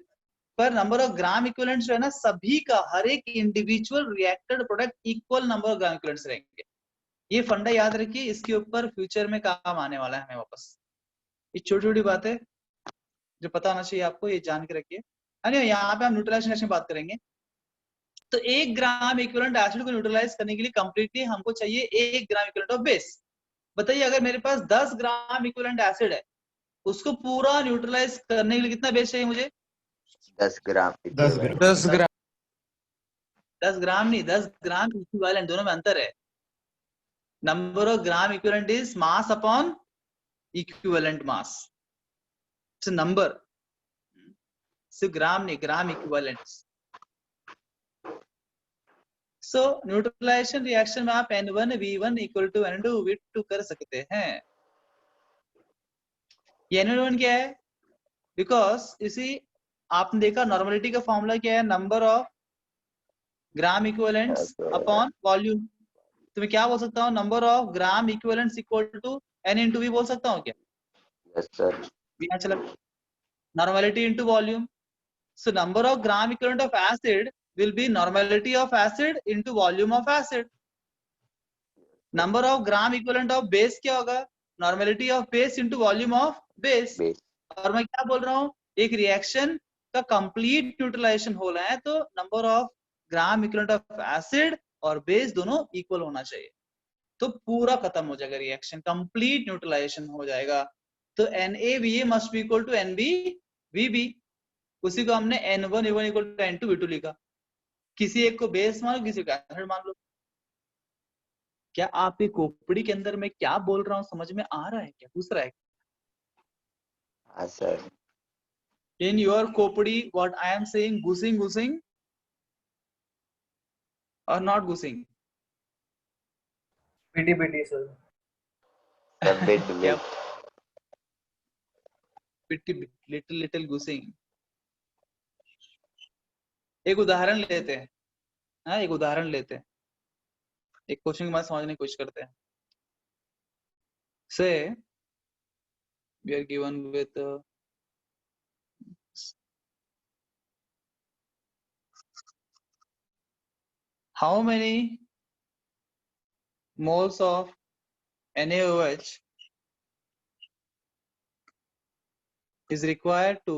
पर नंबर ऑफ ग्राम इक्विवेलेंट्स जो है ना, सभी का, हर एक individual reacted product equal number of gram equivalents रहेंगे। ये फंडा याद रखिए, इसके ऊपर फ्यूचर में काम आने वाला है हमें वापस। ये छोटी छोटी बातें जो पता होना चाहिए आपको, ये जान के रखिए। यहाँ पे हम न्यूट्रलाइजेशन की बात करेंगे, तो 1 ग्राम इक्विवेलेंट एसिड को न्यूट्रलाइज करने के लिए कंप्लीटली हमको चाहिए 1 ग्राम इक्विवेलेंट ऑफ बेस। बताइए अगर मेरे पास 10 ग्राम इक्विवेलेंट एसिड है, उसको पूरा न्यूट्रलाइज करने के लिए कितना बेस चाहिए मुझे? 10 ग्राम 10 ग्राम 10 ग्राम 10 ग्राम नहीं, 10 ग्राम इक्विवेलेंट, दोनों में अंतर है। Number of gram equivalent is mass upon equivalent mass, it's a number. सिर्फ ग्राम नहीं, ग्राम इक्विवेलेंट्स। सो न्यूट्रलाइजेशन रिएक्शन में आप N1 V1 equal to N2 V2 कर सकते हैं। ये N1 क्या है? बिकॉज इसी आपने देखा नॉर्मलिटी का फॉर्मूला क्या है, number of gram equivalents upon volume. तो मैं क्या बोल सकता हूँ, number of gram equivalents equal to N into V बोल सकता हूँ क्या? Yes sir. यहाँ चला normality into volume. So number of gram equivalent of acid will be normality of acid into volume of acid. Number of gram equivalent of base क्या होगा, normality of base into volume of base. और मैं क्या बोल रहा हूँ, एक reaction का कंप्लीट न्यूट्रलाइजेशन हो रहा है तो number of gram equivalent of acid और बेस दोनों इक्वल होना चाहिए, तो पूरा खत्म हो जाएगा रिएक्शन, कंप्लीट न्यूट्रलाइजेशन हो जाएगा। तो NaVA must be equal to NbVb, उसी को हमने N1 V1 equal to N2 V2 लिखा। किसी एक को बेस मान लो, किसी को एसिड मान लो। क्या आपकी खोपड़ी के अंदर मैं क्या बोल रहा हूँ समझ में आ रहा है क्या, पूछ रहा है? हाँ सर। In your खोपड़ी what I am saying घुसिंग or not घुसिंग? Pity sir. क्या पिटी लिटिल घुसिंग। एक उदाहरण लेते हैं, हाँ एक उदाहरण लेते हैं, एक क्वेश्चन की बात समझने की कोशिश करते हैं। Say we are given with how many moles of NaOH is required to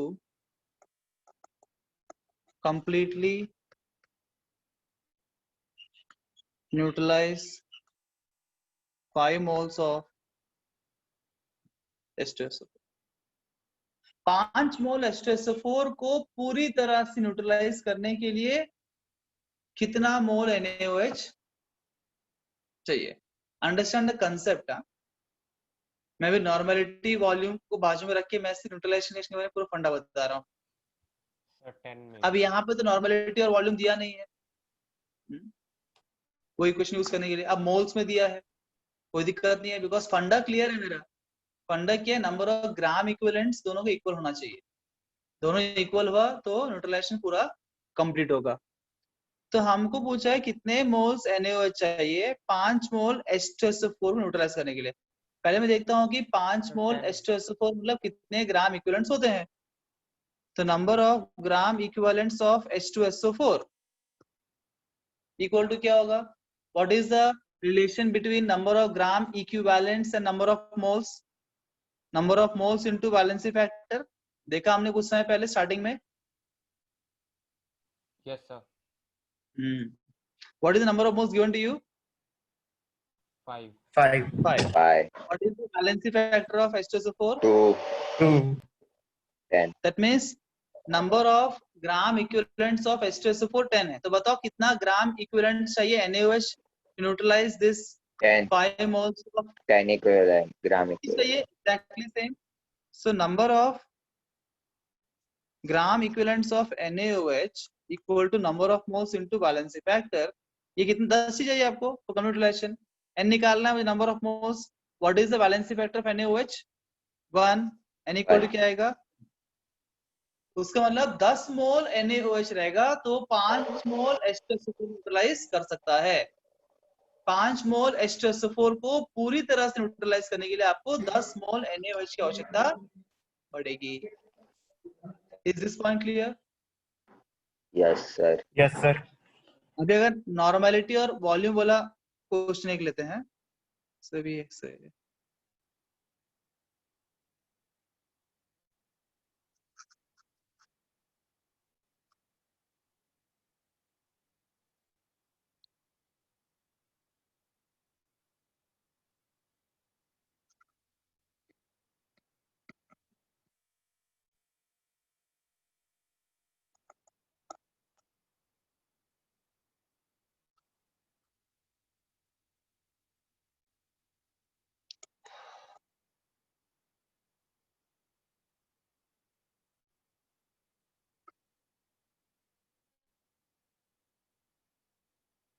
completely neutralize 5 moles of H2SO4। 5 mole H2SO4 को पूरी तरह से न्यूट्रलाइज करने के लिए कितना मोल NaOH चाहिए? Understand the concept. मैं भी नॉर्मलिटी वॉल्यूम को बाजू में रख के मैं न्यूट्रलाइजेशन के बारे में पूरा फंडा बता रहा हूँ। अब यहाँ पे तो नॉर्मलिटी और वॉल्यूम दिया नहीं है, वो इक्वेशन यूज करने के लिए। अब मोल्स में दिया है, कोई दिक्कत नहीं है, बिकॉज फंडा क्लियर है मेरा। फंडा क्या है, नंबर ऑफ ग्राम इक्विवेलेंट्स दोनों को इक्वल होना चाहिए, दोनों इक्वल हुआ तो न्यूट्रलाइजेशन पूरा कंप्लीट होगा। तो हमको पूछा है कितने मोल्स NaOH चाहिए 5 मोल H2SO4 न्यूट्रलाइज करने के लिए। पहले मैं देखता हूँ कि 5 मोल H2SO4 मतलब कितने ग्राम इक्विवेलेंट्स होते हैं। तो number of gram equivalents of H2SO4 equal to क्या होगा, what is the relation between number of gram equivalents and number of moles? Number of moles into valency factor, देखा हमने कुछ समय पहले स्टार्टिंग में। Yes sir. What is the number of moles given to you? 5 What is the valency factor of H2SO4? 2 10। That means number of gram equivalents of H2SO4 10 है। तो बताओ कितना ग्राम इक्विवेलेंट चाहिए NaOH to neutralize this 10 5 moles of 10 equivalent gram equivalent। चाहिए, exactly same. So number of gram equivalents of NaOH equal to number of moles into valency factor। ये कितना 10 ही चाहिए आपको for neutralization। N निकालना है, number of moles, what is the valency factor of NaOH? 1। N equal to क्या आएगा, उसका मतलब 10 मोल NaOH रहेगा तो 5 मोल H2SO4 न्यूट्रलाइज कर सकता है। 5 मोल H2SO4 को पूरी तरह से न्यूट्रलाइज करने के लिए आपको 10 मोल NaOH की आवश्यकता पड़ेगी। Is this point clear? Yes sir. अभी अगर नॉर्मलिटी और वॉल्यूम वाला क्वेश्चन एक लेते हैं, सभी एक से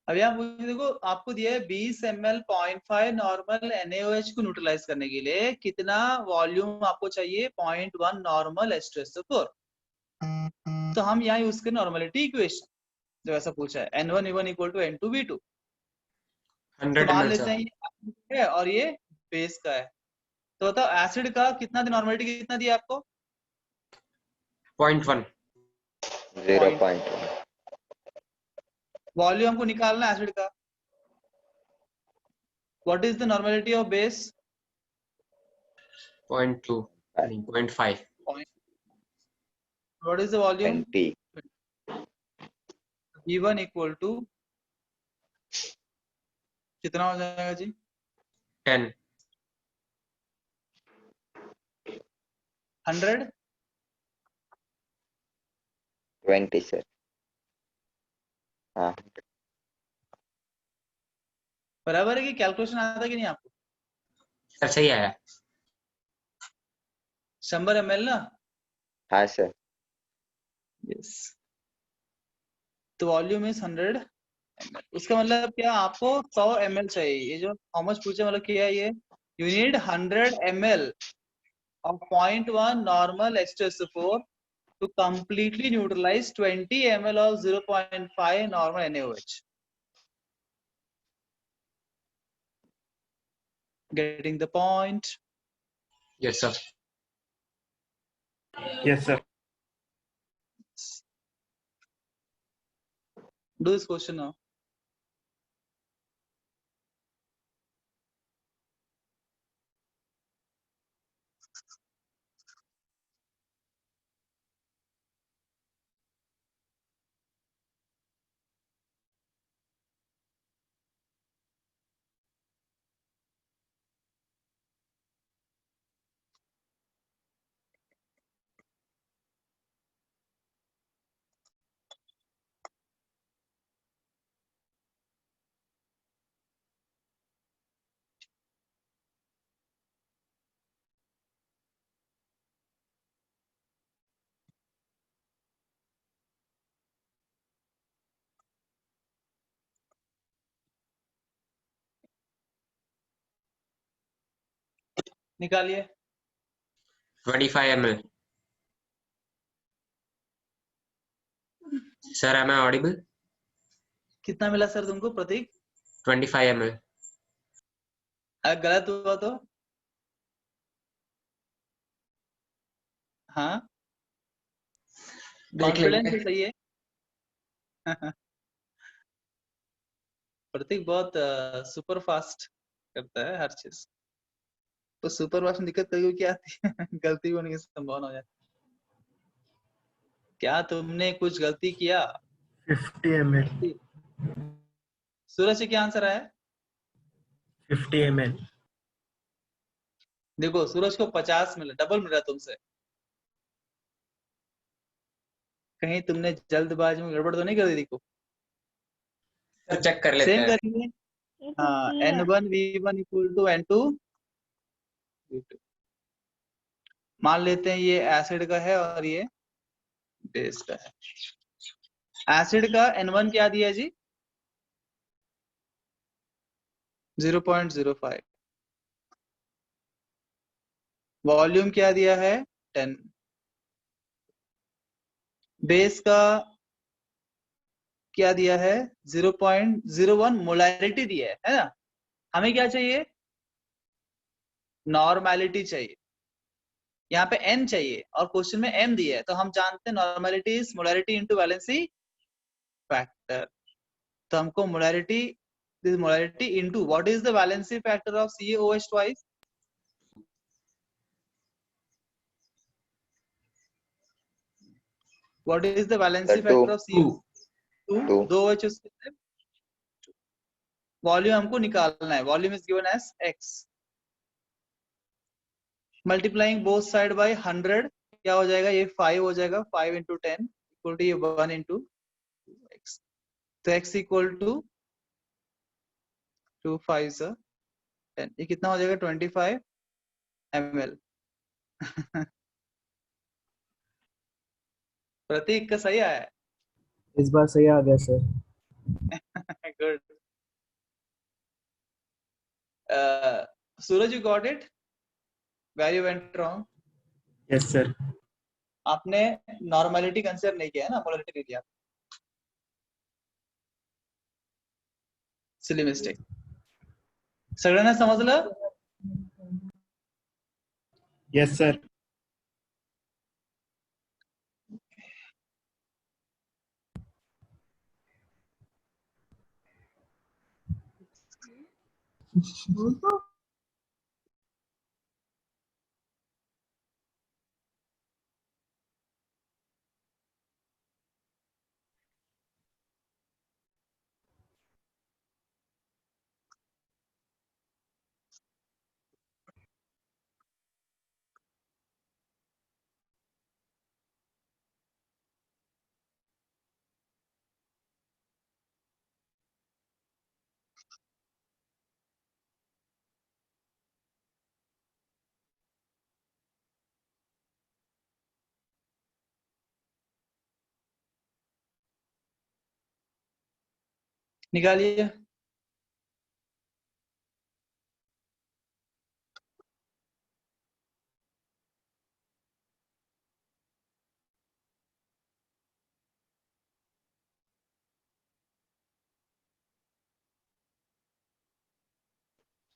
अब यहाँ मुझे देखो आपको दिया है 20 ml 0.5 नॉर्मल NaOH को न्यूट्रलाइज करने के लिए कितना वॉल्यूम आपको चाहिए 0.1 नॉर्मल H2SO4। तो हम यहाँ यूज करें नॉर्मलिटी इक्वेशन जो ऐसा पूछा है N1V1 = N2V2। 100 तो मान ml लेते सर। हैं ये acid है और ये बेस का है। तो बताओ एसिड का कितना नॉर्मलिटी कितना दिया आपको? 0.1। 0.1 वॉल्यूम हमको निकालना है एसिड का। What is the normality of base? 0.2 नहीं 0.5। What is the volume? 20 V1 = कितना हो जाएगा जी? 10 100 20 सर। हाँ बराबर है कि कैलकुलेशन आता है कि नहीं आपको? सर सही आया। 100 ml ना? हाँ सर। यस। तो वॉल्यूम इज 100 ml। उसका मतलब क्या आपको 100 ml चाहिए। ये जो हाउ मच पूछे मतलब क्या है ये? You need 100 ml of 0.1 normal H2SO4 to completely neutralize 20 ml of 0.5 normal NaOH. Getting the point? Yes sir. Yes, sir. Do this question now. निकालिए। 25 ml। Sir am I audible? कितना मिला sir तुमको प्रतीक? 25 ml। अगर गलत हुआ तो? हाँ देख कॉन्फिडेंस लेंगे। से सही है। प्रतीक बहुत सुपर फास्ट करता है हर चीज। तो सुपर फास्ट में दिक्कत कभी क्या आती है? गलती होने की संभावना हो जाती है। क्या तुमने कुछ गलती किया? 50 ml. सूरज से क्या आंसर आया? 50 ml. देखो सूरज को 50 मिला, डबल मिल रहा तुमसे। कहीं तुमने जल्दबाजी में गड़बड़ तो नहीं कर दी? देखो सर चेक कर लेते सेम हैं। करेंगे। ये तो हाँ clear है। N1V1 = N2V2। मान लेते हैं ये एसिड का है और ये बेस का है। एसिड का N1 क्या दिया जी? 0.05। वॉल्यूम क्या दिया है? 10। बेस का क्या दिया है? 0.01 मोलैरिटी दिया है ना? हमें क्या चाहिए? नॉर्मैलिटी चाहिए। यहाँ पे n चाहिए और क्वेश्चन में m दिया है, तो हम जानते हैं normality is molarity into valency factor. तो हमको molarity, this molarity into what is the valency factor of CaOH twice? What is the valency factor of CO? 2। 2 OH। Volume हमको निकालना है। Volume is given as x। Multiplying both side by 100 क्या हो जाएगा? ये 5 हो जाएगा। 5 × 10 इक्वल टू ये 1 × x। तो x = 2 5 10। ये कितना हो जाएगा? 25 ml। प्रतीक का सही आया है। इस बार सही आ गया sir. Good. Suraj, you got it? Where you went wrong? Yes, sir. आपने नॉर्मलिटी कंसिडर नहीं किया है ना, मोलरिटी लिया. Silly mistake. सगळ्यांना समजलं? Yes, sir. निकालिए.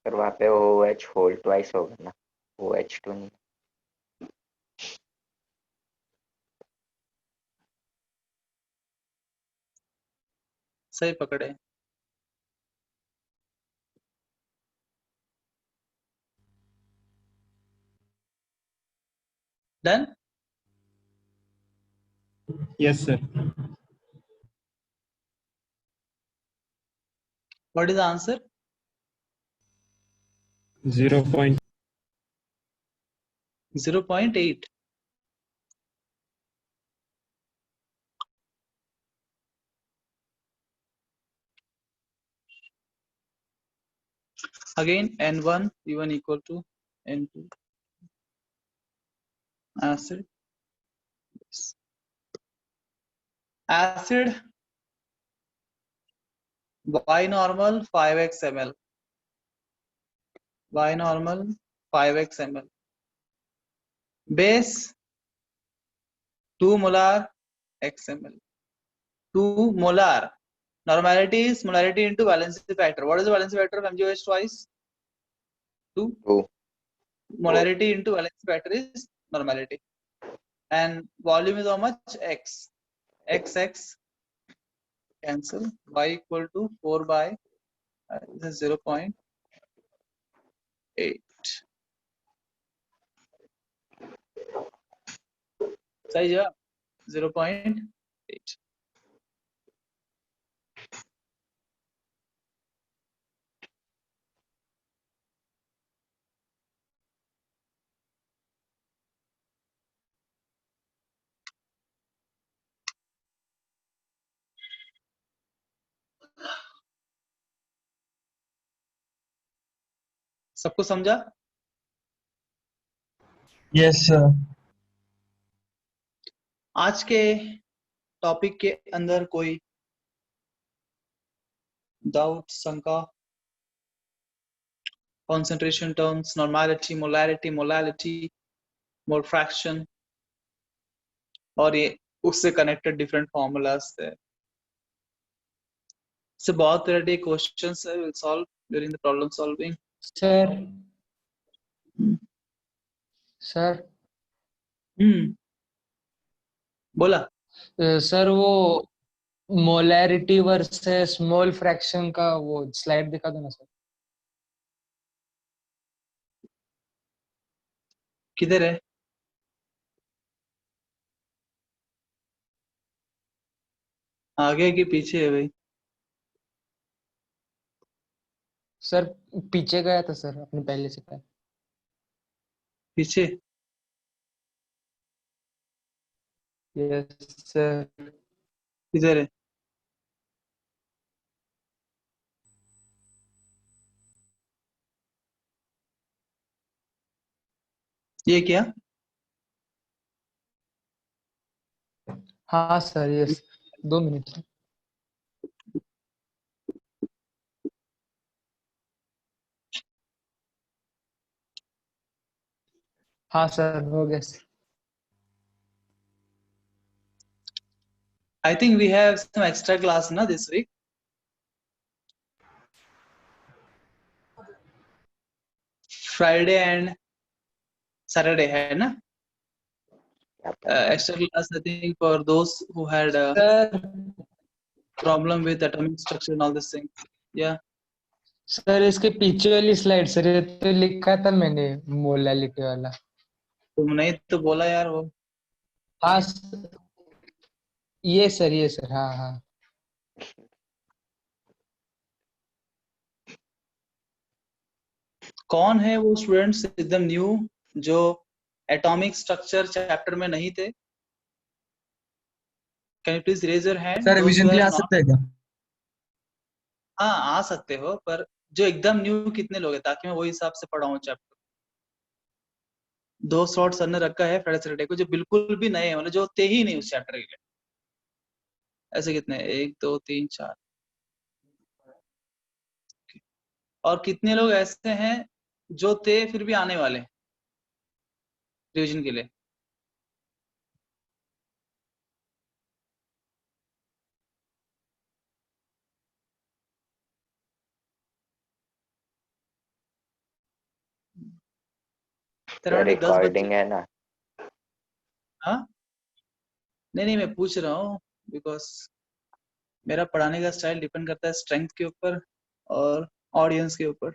सर वहाँ पे OH होल ट्वाइस होगा ना, OH2 नहीं. सही पकड़े. Done. Yes, sir. What is the answer? 0.8. 0.8. Again, N1 E1 equal to N2 acid. Acid Y normal 5x ml. Y normal 5x ml. Base 2 molar xml. 2 molar. Normality is molarity into valency factor. What is the valency factor of MgOH twice? 2. 2. Molarity into valency factor is normality. And volume is how much? X. X cancel. Y equal to 4 by this is 0.8. सही जवाब 0.8. सबको समझा? Yes, sir. आज के topic के अंदर कोई doubt, शंका? concentration terms, normality, molarity, molality, mole fraction, और ये उससे कनेक्टेड डिफरेंट फॉर्मूलाज थे. से बहुत तरह के क्वेश्चंस है, will solve during the problem solving. Sir sir बोला. सर वो मोलैरिटी वर्सेस मोल फ्रैक्शन का वो स्लाइड दिखा दो ना सर. किधर है? आगे कि पीछे है भाई? सर पीछे गया था सर, अपने पहले से कहा. पीछे यस सर. किधर है? ये क्या? हाँ सर, यस. 2 मिनट. हाँ सर हो गया sir. I think we have some extra class na this week. Friday and Saturday है ना? Extra class I think for those who had a sir problem with atomic structure and all this thing. Yeah. Sir इसके पीछे वाली slide sir ये तो लिखा था मैंने मोलालिटी वाला। तुमने ही तो बोला यार वो। हाँ ये सर हाँ हाँ। कौन है वो स्टूडेंट्स एकदम न्यू जो एटॉमिक स्ट्रक्चर चैप्टर में नहीं थे? Can you please raise your hand? Sir revision के लिए आ सकते हैं क्या? हाँ आ सकते हो, पर जो एकदम न्यू कितने लोग हैं ताकि मैं वही हिसाब से पढ़ाऊं चैप्टर। 2 स्लॉट सर ने रखा है फ्राइडे सैटरडे को, जो बिल्कुल भी नए हैं, मतलब जो थे ही नहीं उस चैप्टर के लिए। ऐसे कितने? 1 2 3 4। और कितने लोग ऐसे हैं जो थे फिर भी आने वाले रिवीजन के लिए? क्या रिकॉर्डिंग है ना? हाँ नहीं मैं पूछ रहा हूँ बिकॉज मेरा पढ़ाने का स्टाइल डिपेंड करता है स्ट्रेंथ के ऊपर और ऑडियंस के ऊपर।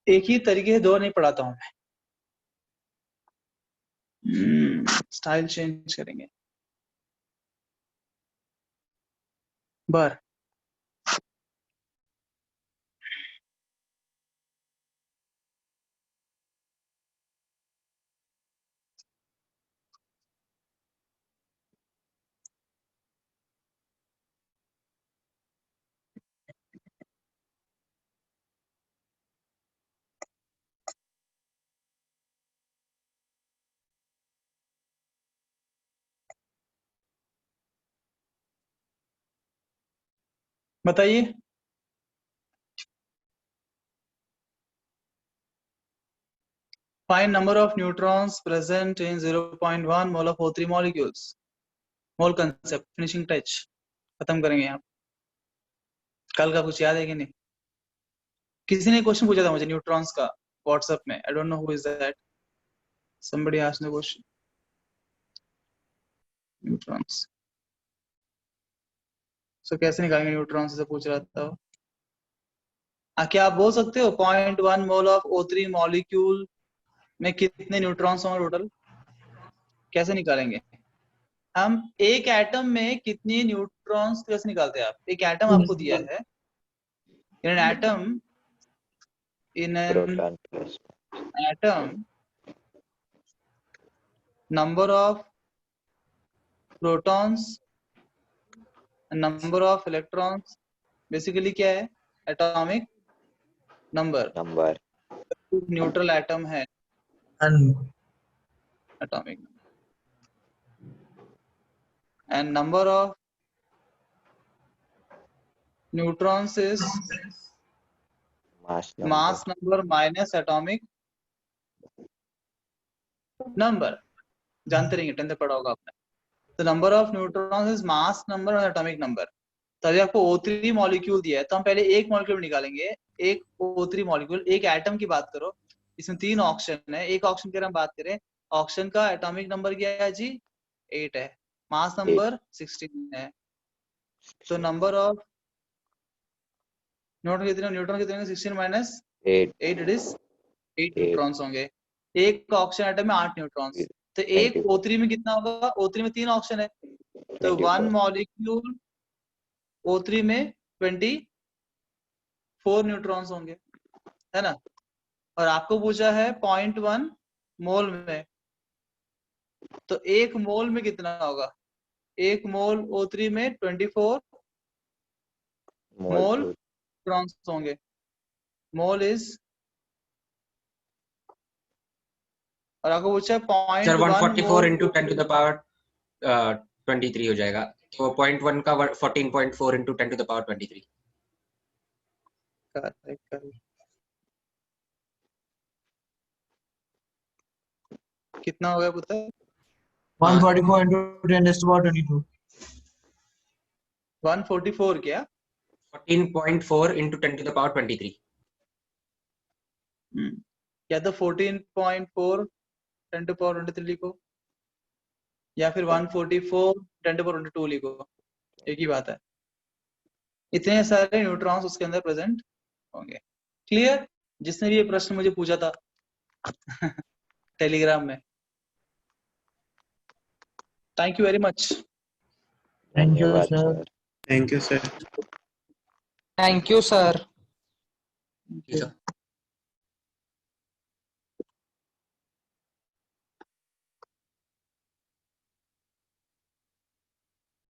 एक ही तरीके से दो नहीं पढ़ाता हूँ मैं, स्टाइल चेंज करेंगे। बर बताइए। Find number of neutrons present in 0.1 mole of O3 molecules. Mole concept finishing touch खत्म करेंगे आप। कल का कुछ याद है कि नहीं? किसी ने क्वेश्चन पूछा था मुझे न्यूट्रॉन्स का व्हाट्सएप में। I don't know who is that. somebody asked the question. Neutrons so कैसे निकालेंगे न्यूट्रॉन्स से पूछ रहा था वो। क्या आप बोल सकते हो 0.1 मोल ऑफ O3 मॉलिक्यूल में कितने न्यूट्रॉन्स होंगे टोटल? कैसे निकालेंगे हम? एक एटम में कितनी न्यूट्रॉन्स कैसे निकालते हैं आप? एक एटम आपको दिया है, in an atom proton plus atom number of protons and number of electrons basically क्या है? atomic number neutral atom है atomic number and number of neutrons is mass number minus atomic number. जानते रहेंगे 10th पढ़ा होगा आपने। तो number of neutrons is mass number और एटॉमिक नंबर। तो अभी आपको O3 मॉलिक्यूल दिया है तो हम पहले एक मॉलिक्यूल निकालेंगे। एक O3 मॉलिक्यूल, एक एटम की बात करो, इसमें 3 ऑक्सीजन है। एक ऑक्सीजन की अगर हम बात करें, ऑक्सीजन का एटॉमिक नंबर क्या है जी? 8 है, मास नंबर 16 है। तो नंबर ऑफ न्यूट्रॉन कितने 16 माइनस 8 इट इज 8 न्यूट्रॉन्स होंगे। एक ऑक्सीजन एटम में 8 न्यूट्रॉन्स। तो एक O3 में कितना होगा? O3 में 3 ऑक्सीजन है तो 1 मॉलिक्यूल O3 में 24 न्यूट्रॉन्स होंगे, है ना? और आपको पूछा है 0.1 मोल में, तो एक मोल में कितना होगा? एक मोल O3 में 24 मोल न्यूट्रॉन्स होंगे। मोल इज, और आपको पूछा है 0.1 sir 144 into 10 to the power 23 हो जाएगा। तो 0.1 का 14.4 into 10 to the power 23। Correct. कितना हो गया पुत्र? 144 into 10 raised to power 22. 144 क्या? 14.4 into 10 to the power 23. या तो 14.4 10 to power 23 लिखो, या फिर 144 10 to power 22 लिखो, एक ही बात है। इतने सारे न्यूट्रॉन्स उसके अंदर प्रेजेंट होंगे। क्लियर? जिसने भी ये प्रश्न मुझे पूछा था टेलीग्राम में। Thank you very much. Thank you, धन्यवाद sir. Sir. Thank you, sir. Thank you sir. जी सर।